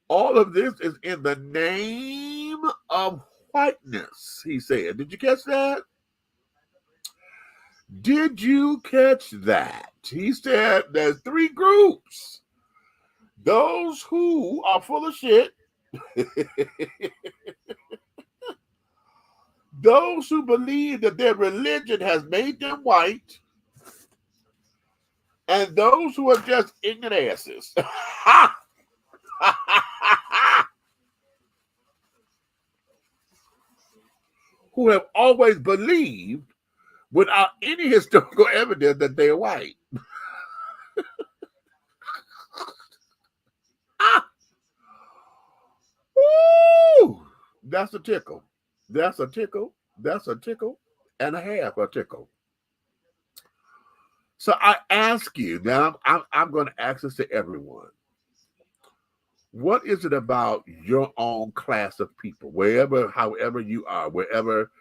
All of this is in the name of whiteness, he said. Did you catch that? Did you catch that? He said there's 3 groups. Those who are full of shit. Those who believe that their religion has made them white. And those who are just ignorant asses. Who have always believed without any historical evidence that they're white. Woo! That's a tickle. That's a tickle. That's a tickle and a half a tickle. So I ask you, now I'm going to ask this to everyone. What is it about your own class of people, however you are, wherever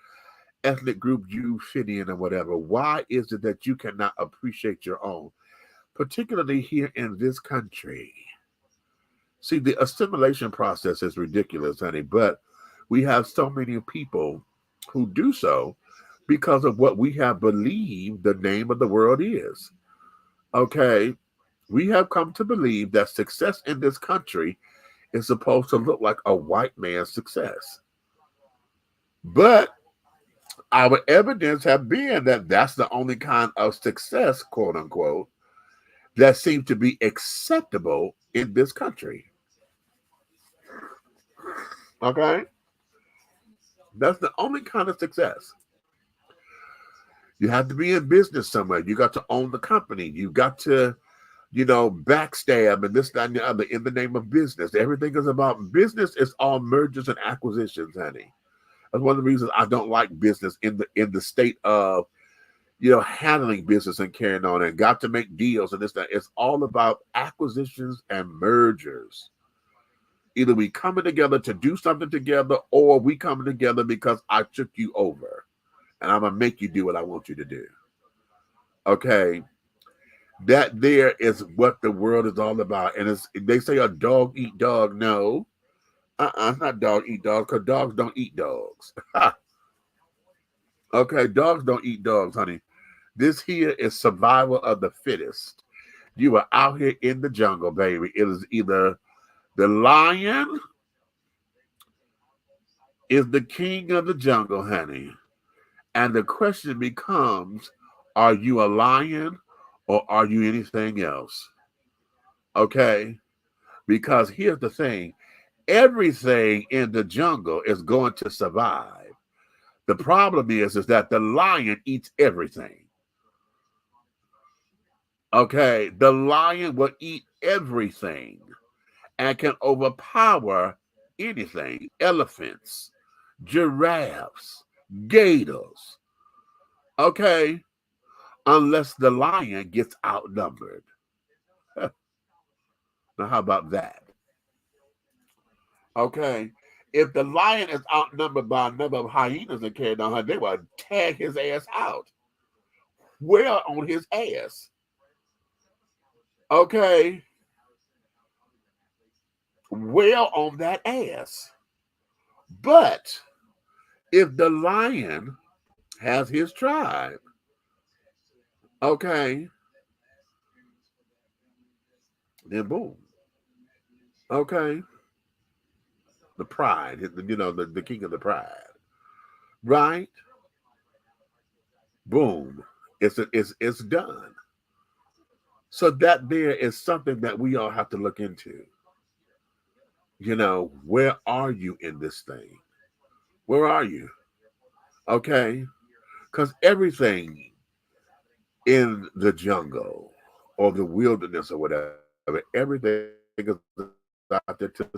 ethnic group you fit in or whatever, why is it that you cannot appreciate your own, particularly here in this country? See, the assimilation process is ridiculous, honey, but we have so many people who do so because of what we have believed the name of the world is. Okay, we have come to believe that success in this country is supposed to look like a white man's success. But our evidence have been that that's the only kind of success, quote unquote, that seems to be acceptable in this country. Okay? That's the only kind of success. You have to be in business somewhere. You got to own the company. You got to, backstab and this, that, and the other in the name of business. Everything is about business. Is all mergers and acquisitions, honey. That's one of the reasons I don't like business in the state of, handling business and carrying on and got to make deals and this, that. It's all about acquisitions and mergers. Either we coming together to do something together, or we coming together because I took you over and I'm going to make you do what I want you to do. Okay. That there is what the world is all about. And they say a dog eat dog. No, it's not dog eat dog, because dogs don't eat dogs. Okay, dogs don't eat dogs, honey. This here is survival of the fittest. You are out here in the jungle, baby. It is either the lion is the king of the jungle, honey. And the question becomes, are you a lion or are you anything else? Okay? Because here's the thing. Everything in the jungle is going to survive. The problem is that the lion eats everything. Okay? The lion will eat everything and can overpower anything. Elephants, giraffes, gators. Okay? Unless the lion gets outnumbered. Now, how about that? Okay? If the lion is outnumbered by a number of hyenas and carried on her, they will tag his ass out. Well on his ass. Okay? Well on that ass. But if the lion has his tribe, okay, then boom. Okay. The pride, the king of the pride. Right? Boom. It's done. So that there is something that we all have to look into. Where are you in this thing? Where are you? Okay? Because everything in the jungle or the wilderness or whatever, everything is out there to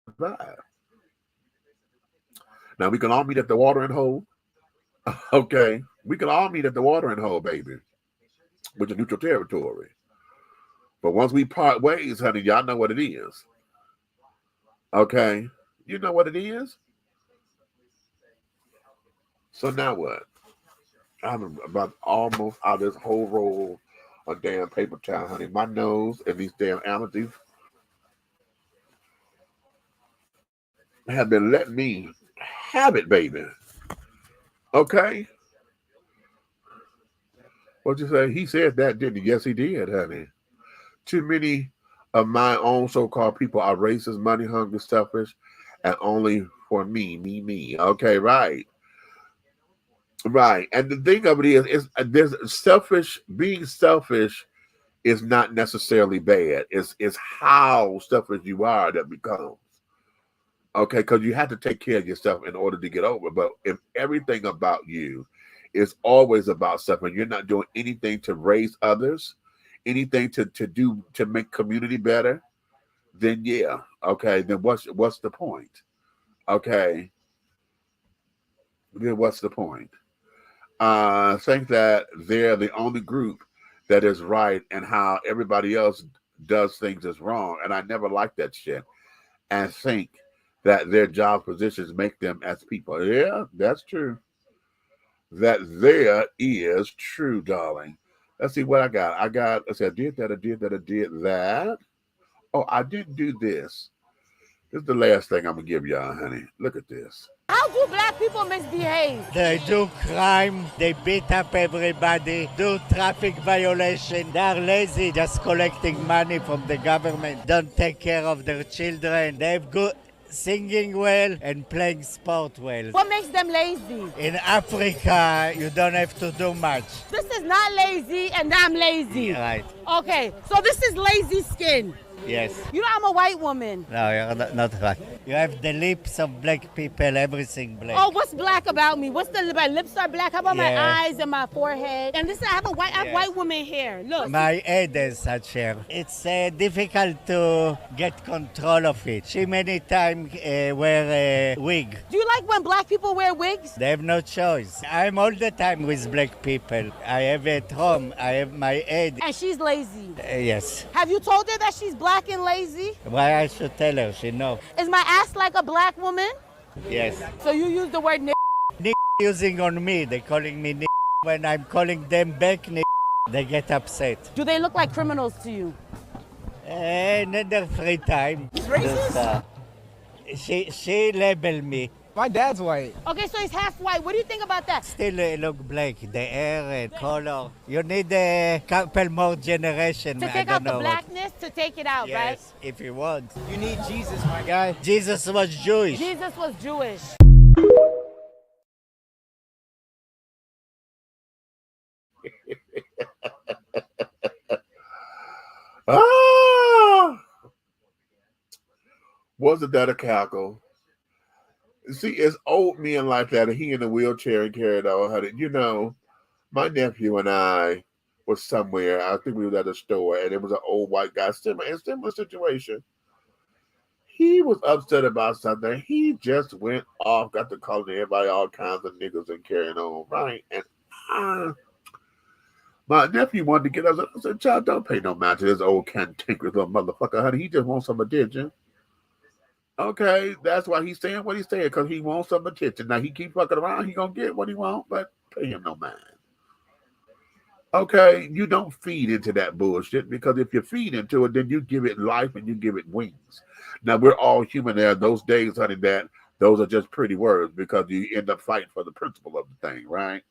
survive. Now, we can all meet at the watering hole. Okay? We can all meet at the watering hole, baby, which is neutral territory. But once we part ways, honey, y'all know what it is. Okay? You know what it is? So now what? I'm about almost out of this whole roll of damn paper towel, honey. My nose and these damn allergies have been letting me have it, baby. Okay? What'd you say? He said that, didn't he? Yes, he did, honey. Too many of my own so-called people are racist, money hungry, selfish, and only for me. Okay, right. Right. And the thing of it is there's being selfish is not necessarily bad. It's how selfish you are that becomes. Okay, because you have to take care of yourself in order to get over. But if everything about you is always about self and you're not doing anything to raise others, anything to do to make community better, then yeah, okay, then what's the point? Okay. Then what's the point? Think that they're the only group that is right and how everybody else does things is wrong. And I never liked that shit. And think that their job positions make them as people. Yeah, that's true. That there is true, darling. Let's see what I got. I did that. Oh, I didn't do this. This is the last thing I'm going to give y'all, honey. Look at this. How do black people misbehave? They do crime, they beat up everybody, do traffic violation. They are lazy, just collecting money from the government, don't take care of their children. They have good singing well and playing sport well. What makes them lazy? In Africa, you don't have to do much. This is not lazy and I'm lazy. Right. Okay, so this is lazy skin. Yes. You know, I'm a white woman. No, you're not right. You have the lips of black people, everything black. Oh, what's black about me? What's my lips are black? How about my eyes and my forehead? And this, I have white woman hair. Look. My head has such hair. It's difficult to get control of it. She many times wear a wig. Do you like when black people wear wigs? They have no choice. I'm all the time with black people. I have at home, I have my head. And she's lazy. Yes. Have you told her that she's black and lazy? Why I should tell her? She know. Is my ass like a black woman? Yes. So you use the word using on me. They calling me when I'm calling them back they get upset. Do they look like criminals to you? In their free time. He's racist? She label me. My dad's white. Okay, so he's half white. What do you think about that? Still look black, the hair and color. You need a couple more generations. To take out the blackness, to take it out, right? Yes, if you want. You need Jesus, my guy. Jesus was Jewish. Jesus was Jewish. Wasn't that a cackle? See, it's old men like that, and he in a wheelchair and carried on. You know, my nephew and I was somewhere. I think we were at a store, and it was an old white guy, similar situation. He was upset about something. He just went off, got to calling everybody all kinds of niggas and carrying on, right? And my nephew wanted to get us. I said, "Child, don't pay no mind to this old cantankerous little motherfucker, honey. He just wants some attention." Okay, that's why he's saying what he's saying, because he wants some attention. Now, he keep fucking around, he gonna get what he wants, but pay him no mind. Okay, you don't feed into that bullshit, because if you feed into it, then you give it life and you give it wings. Now, we're all human there. Those days, honey, that those are just pretty words, because you end up fighting for the principle of the thing, right?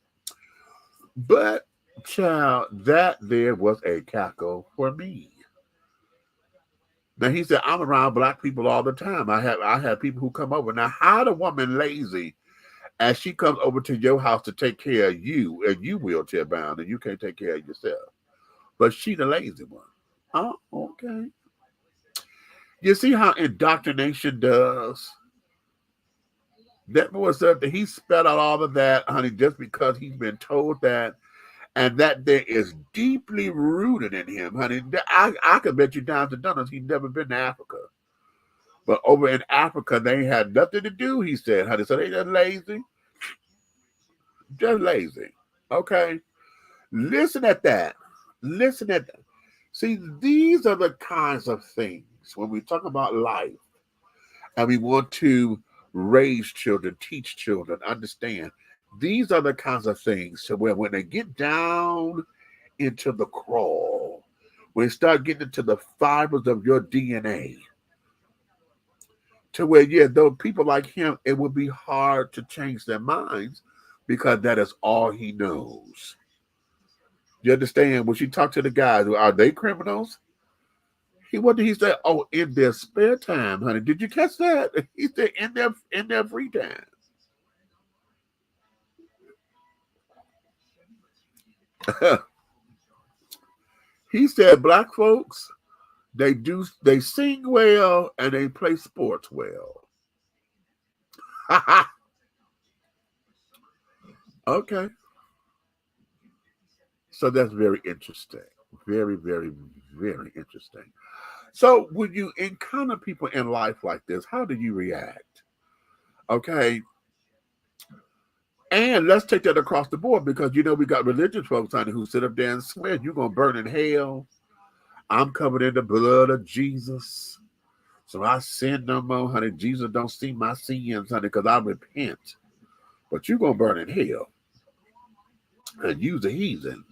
But, child, that there was a cackle for me. Now, he said, I'm around black people all the time. I have people who come over. Now, how the woman lazy as she comes over to your house to take care of you, and you wheelchair bound, and you can't take care of yourself. But she the lazy one. Oh, okay. You see how indoctrination does? That was something. He spelled out all of that, honey, just because he's been told that. And that there is deeply rooted in him, honey. I could bet you down to donuts he's never been to Africa. But over in Africa, they had nothing to do, he said, honey. So they just lazy. Just lazy. Okay? Listen at that. Listen at that. See, these are the kinds of things when we talk about life and we want to raise children, teach children, understand. These are the kinds of things to where when they get down into the crawl, when they start getting into the fibers of your DNA, to where, yeah, though people like him, it would be hard to change their minds because that is all he knows. You understand? When she talked to the guys, are they criminals? What did he say? Oh, in their spare time, honey. Did you catch that? He said in their free time. He said black folks, they sing well and they play sports well. Okay. So that's very interesting. Very, very, very interesting. So when you encounter people in life like this, how do you react? Okay. And let's take that across the board because, you know, we got religious folks on who sit up there and swear you're going to burn in hell. I'm covered in the blood of Jesus. So I sin no more, honey. Jesus don't see my sins, honey, because I repent. But you're going to burn in hell. And you's a heathen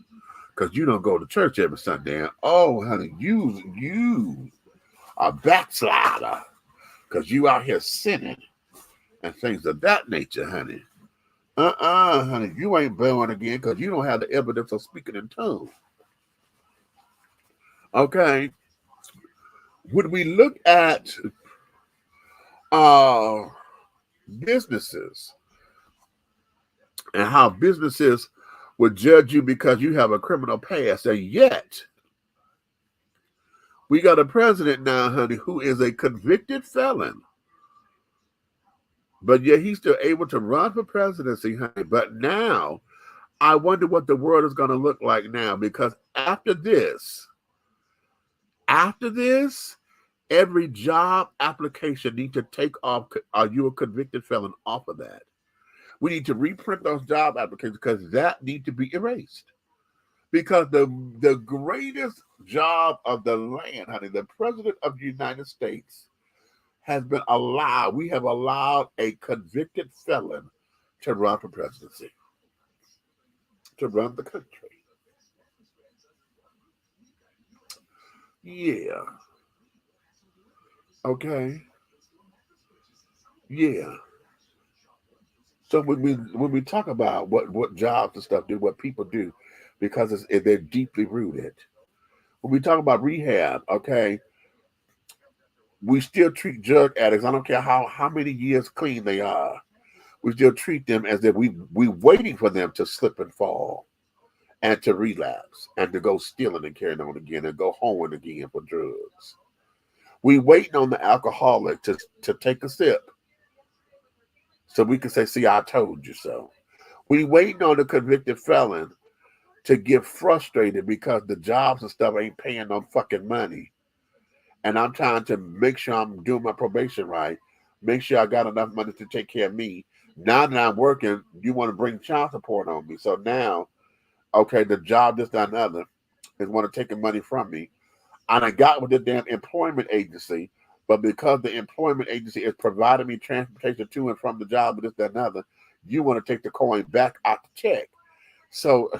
because you don't go to church every Sunday. And, oh, honey, you a backslider because you out here sinning and things of that nature, honey. Honey, you ain't born again because you don't have the evidence of speaking in tongues. Okay. When we look at businesses and how businesses would judge you because you have a criminal past, and yet we got a president now, honey, who is a convicted felon, but yet he's still able to run for presidency, honey. But now I wonder what the world is going to look like now, because after this, every job application needs to take off, are you a convicted felon, off of that. We need to reprint those job applications because that need to be erased. Because the greatest job of the land, honey, the president of the United States has been allowed, we have allowed a convicted felon to run for presidency, to run the country. Yeah. Okay. Yeah. So when we talk about what jobs and stuff do, what people do, because they're deeply rooted. When we talk about rehab, okay, we still treat drug addicts. I don't care how many years clean they are. We still treat them as if we waiting for them to slip and fall and to relapse and to go stealing and carrying on again and go hoeing again for drugs. We waiting on the alcoholic to take a sip so we can say, see, I told you so. We waiting on the convicted felon to get frustrated because the jobs and stuff ain't paying no fucking money. And I'm trying to make sure I'm doing my probation right, make sure I got enough money to take care of me. Now that I'm working, you want to bring child support on me. So now, okay, the job, this, that, and other, is want to take money from me. And I got with the damn employment agency, but because the employment agency is providing me transportation to and from the job, this, that, and other, you want to take the coin back out the check. So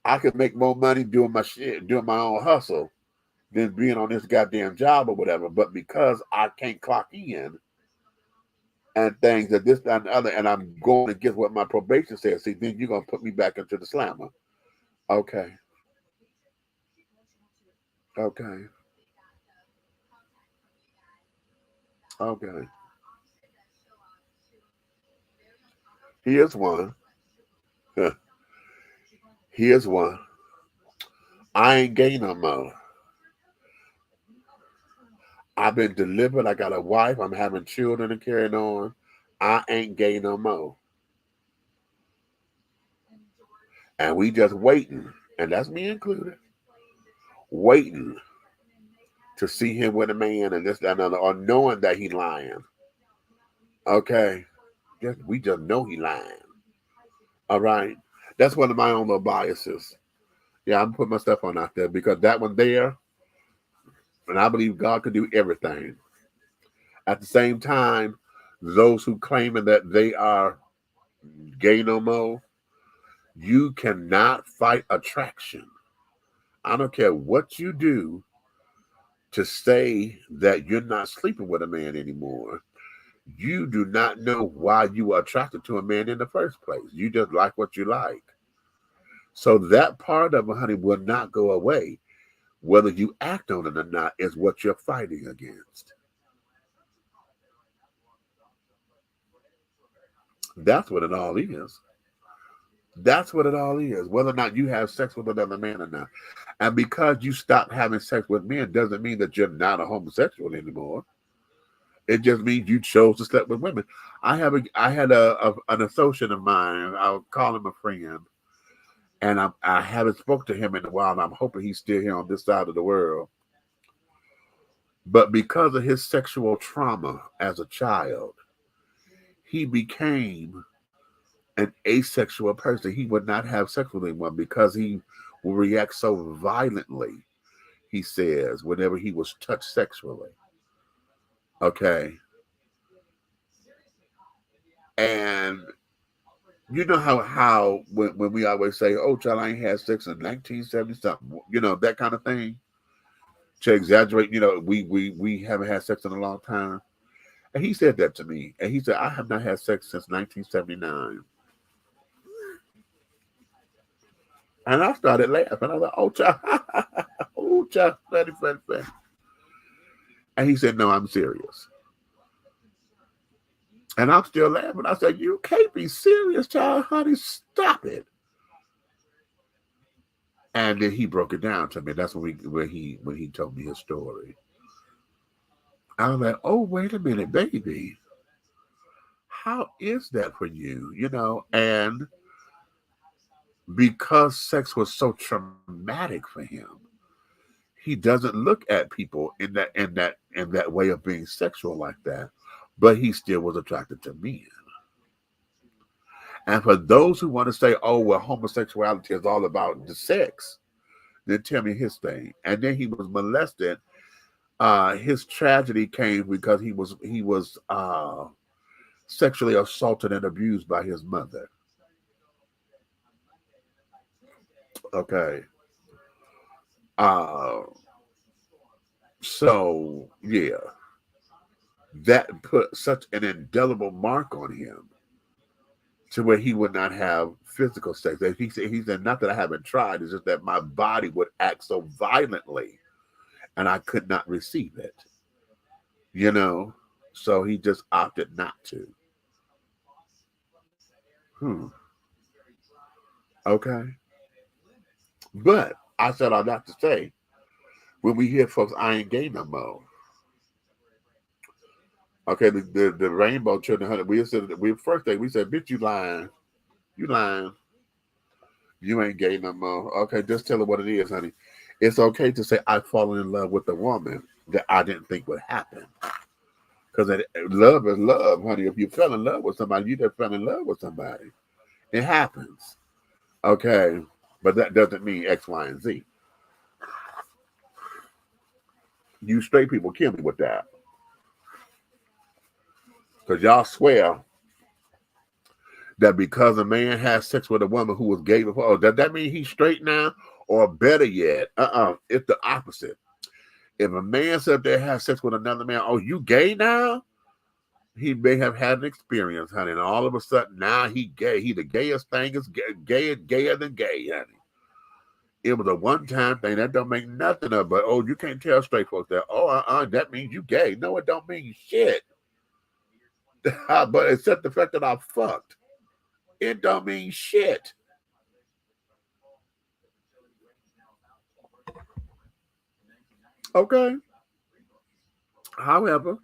I could make more money doing my shit, doing my own hustle, than being on this goddamn job or whatever. But because I can't clock in and things that this, that, and the other, and I'm going against what my probation says, see, then you're going to put me back into the slammer. Okay. Okay. Okay. Here's one. Here's one. I ain't gay no more. I've been delivered. I got a wife. I'm having children and carrying on. I ain't gay no more. And we just waiting, and that's me included, waiting to see him with a man and this, that, and other, or knowing that he lying. Okay. We just know he lying. All right. That's one of my own little biases. Yeah, I'm putting my stuff on out there because that one there, and I believe God can do everything. At the same time, those who claiming that they are gay no more, you cannot fight attraction. I don't care what you do to say that you're not sleeping with a man anymore. You do not know why you were attracted to a man in the first place. You just like what you like. So that part of it, honey, will not go away. Whether you act on it or not is what you're fighting against. That's what it all is. That's what it all is. Whether or not you have sex with another man or not. And because you stopped having sex with men doesn't mean that you're not a homosexual anymore. It just means you chose to sleep with women. I had an associate of mine. I'll call him a friend. And I haven't spoke to him in a while, and I'm hoping he's still here on this side of the world. But because of his sexual trauma as a child, he became an asexual person. He would not have sex with anyone because he will react so violently, he says, whenever he was touched sexually. Okay. And you know how when we always say, oh, child, I ain't had sex in 1970 something, you know, that kind of thing. to exaggerate. You know, we haven't had sex in a long time. And he said that to me. And he said, I have not had sex since 1979. And I started laughing. I was like, oh, child. Oh, child. Funny. And he said, no, I'm serious. And I'm still laughing. I said, you can't be serious, child. Honey, stop it. And then he broke it down to me. That's when he told me his story. I was like, oh, wait a minute, baby. How is that for you? You know, and because sex was so traumatic for him, he doesn't look at people in that way of being sexual like that. But he still was attracted to men. And for those who want to say, oh, well, homosexuality is all about the sex, then tell me his thing. And then he was molested. His tragedy came because he was sexually assaulted and abused by his mother. Okay. So yeah, that put such an indelible mark on him to where he would not have physical sex. He said, not that I haven't tried, it's just that my body would act so violently and I could not receive it. You know? So he just opted not to. Okay. But I said all that to say, when we hear folks, I ain't gay no more. Okay, the rainbow children, honey, we said, first thing we said, bitch, you lying. You lying. You ain't gay no more. Okay, just tell her what it is, honey. It's okay to say I've fallen in love with a woman that I didn't think would happen. Because love is love, honey. If you fell in love with somebody, you just fell in love with somebody. It happens. Okay, but that doesn't mean X, Y, and Z. You straight people kill me with that. Because y'all swear that because a man has sex with a woman who was gay before, does that mean he's straight now? Or better yet, it's the opposite. If a man said they have sex with another man, oh, you gay now? He may have had an experience, honey, and all of a sudden now he gay. He the gayest thing is gayer than gay, honey. It was a one-time thing. That don't make nothing of it. But, oh, you can't tell straight folks that, oh, that means you gay. No, it don't mean shit. But except the fact that I fucked, it don't mean shit. Okay. However,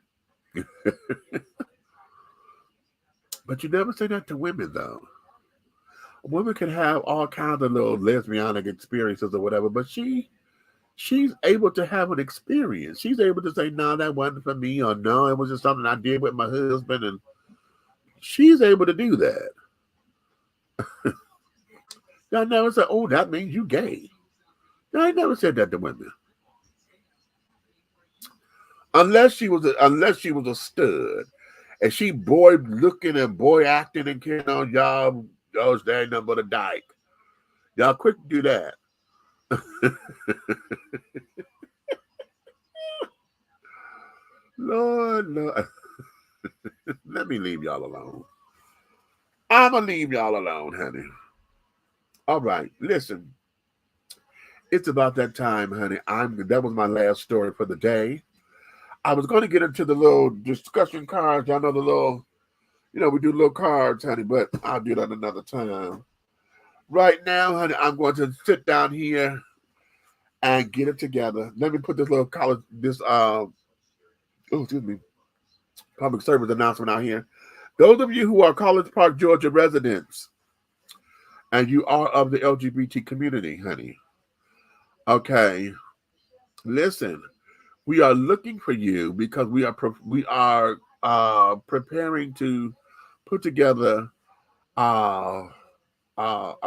but you never say that to women, though. Women can have all kinds of little lesbianic experiences or whatever, but she's able to have an experience. She's able to say, no, that wasn't for me, or no, it was just something I did with my husband, and she's able to do that. Y'all never say, oh, that means you gay. I never said that to women. Unless she was a stud, and she boy looking and boy acting and carrying on, y'all there ain't nothing but a dyke. Y'all quick to do that. Lord. Let me leave y'all alone. I'm gonna leave y'all alone, honey. All right, listen. It's about that time, honey. That was my last story for the day. I was going to get into the little discussion cards. Y'all know the little, we do little cards, honey, but I'll do that another time. Right now, honey, I'm going to sit down here and get it together. Let me put this little public service announcement out here. Those of you who are College Park, Georgia residents, and you are of the LGBT community, honey, okay, listen. We are looking for you because we are preparing to put together a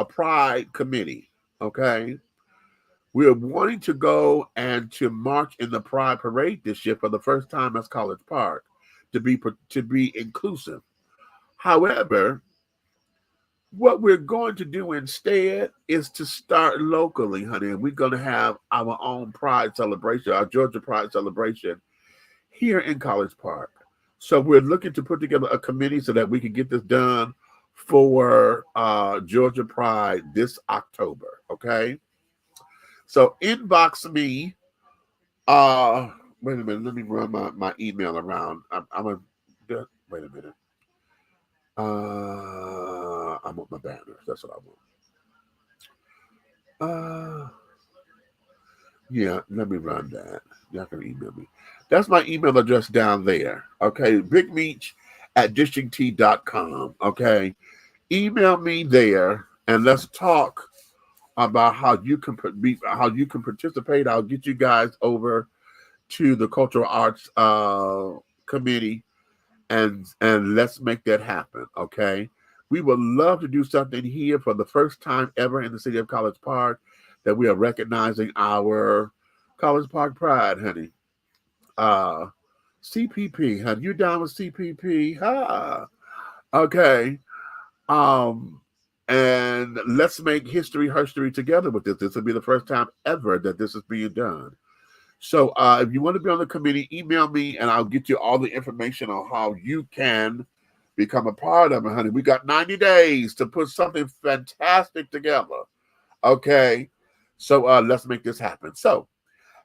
pride committee. Okay, we are wanting to go and to march in the Pride Parade this year for the first time as College Park to be inclusive. However, What we're going to do instead is to start locally, honey. And we're going to have our own Pride celebration, our Georgia Pride celebration here in College Park. So we're looking to put together a committee so that we can get this done for Georgia Pride this October. Okay. So inbox me. Wait a minute. Let me run my email around. Wait a minute. I want my banners. That's what I want. Yeah, let me run that. Y'all can email me. That's my email address down there. Okay, bigmeech@dishingtea.com. Okay, email me there and let's talk about how you can participate. I'll get you guys over to the Cultural Arts Committee and let's make that happen. Okay, we would love to do something here for the first time ever in the city of College Park, that we are recognizing our College Park Pride, honey. CPP, honey, you down with CPP? Ha. Okay. And let's make herstory together with this. This will be the first time ever that this is being done. So if you want to be on the committee, email me and I'll get you all the information on how you can become a part of it, honey. We got 90 days to put something fantastic together. Okay. So let's make this happen. So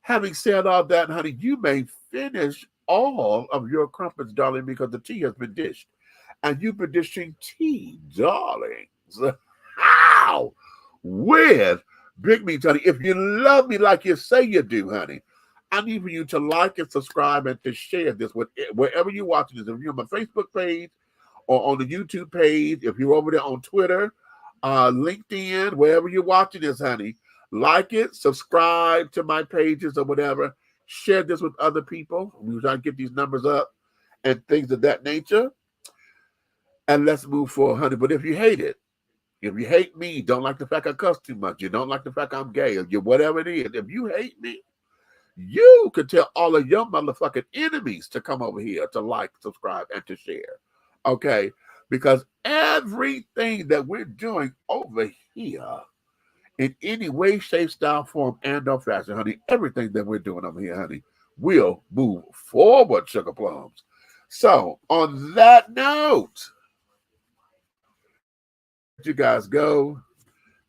having said all that, honey, you may finish all of your crumpets, darling, because the tea has been dished. And you've been dishing tea, darlings. How? With Big Meech, honey. If you love me like you say you do, honey, I need for you to like and subscribe and to share this with wherever you're watching this. If you're on my Facebook page or on the YouTube page, if you're over there on Twitter, LinkedIn, wherever you're watching this, honey, like it, subscribe to my pages or whatever. Share this with other people. We're trying to get these numbers up and things of that nature. And let's move forward, honey. But if you hate it, if you hate me, don't like the fact I cuss too much, you don't like the fact I'm gay, or whatever it is, if you hate me, you could tell all of your motherfucking enemies to come over here to like, subscribe, and to share. Okay? Because everything that we're doing over here, in any way, shape, style, form, and or fashion, honey, everything that we're doing over here, honey, will move forward, sugar plums. So, on that note, you guys go,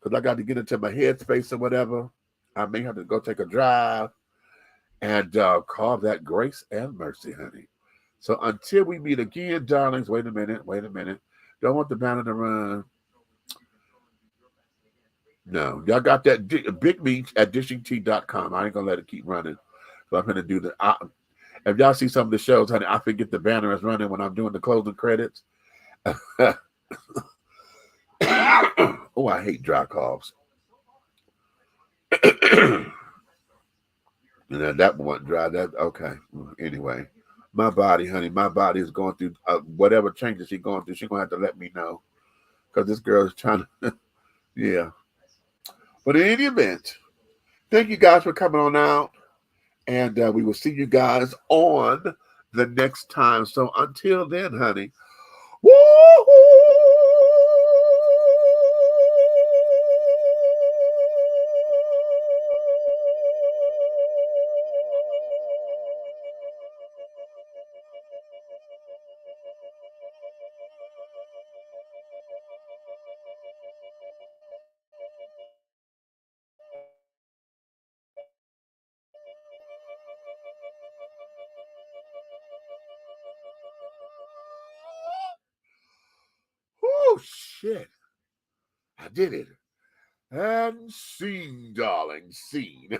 because I got to get into my headspace or whatever. I may have to go take a drive and call that grace and mercy, honey. So until we meet again, darlings, wait a minute. Don't want the banner to run. No, y'all got that bigmeech@dishingtea.com. I ain't going to let it keep running. So I'm going to do if y'all see some of the shows, honey, I forget the banner is running when I'm doing the closing credits. Oh, I hate dry coughs. And that one dry. That okay. Anyway, my body, honey, my body is going through whatever changes she's going through. She's gonna have to let me know, because this girl is trying to. Yeah. But in any event, thank you guys for coming on out, and we will see you guys on the next time. So until then, honey. Woo-hoo! Oh, shit. I did it. And scene, darling, scene.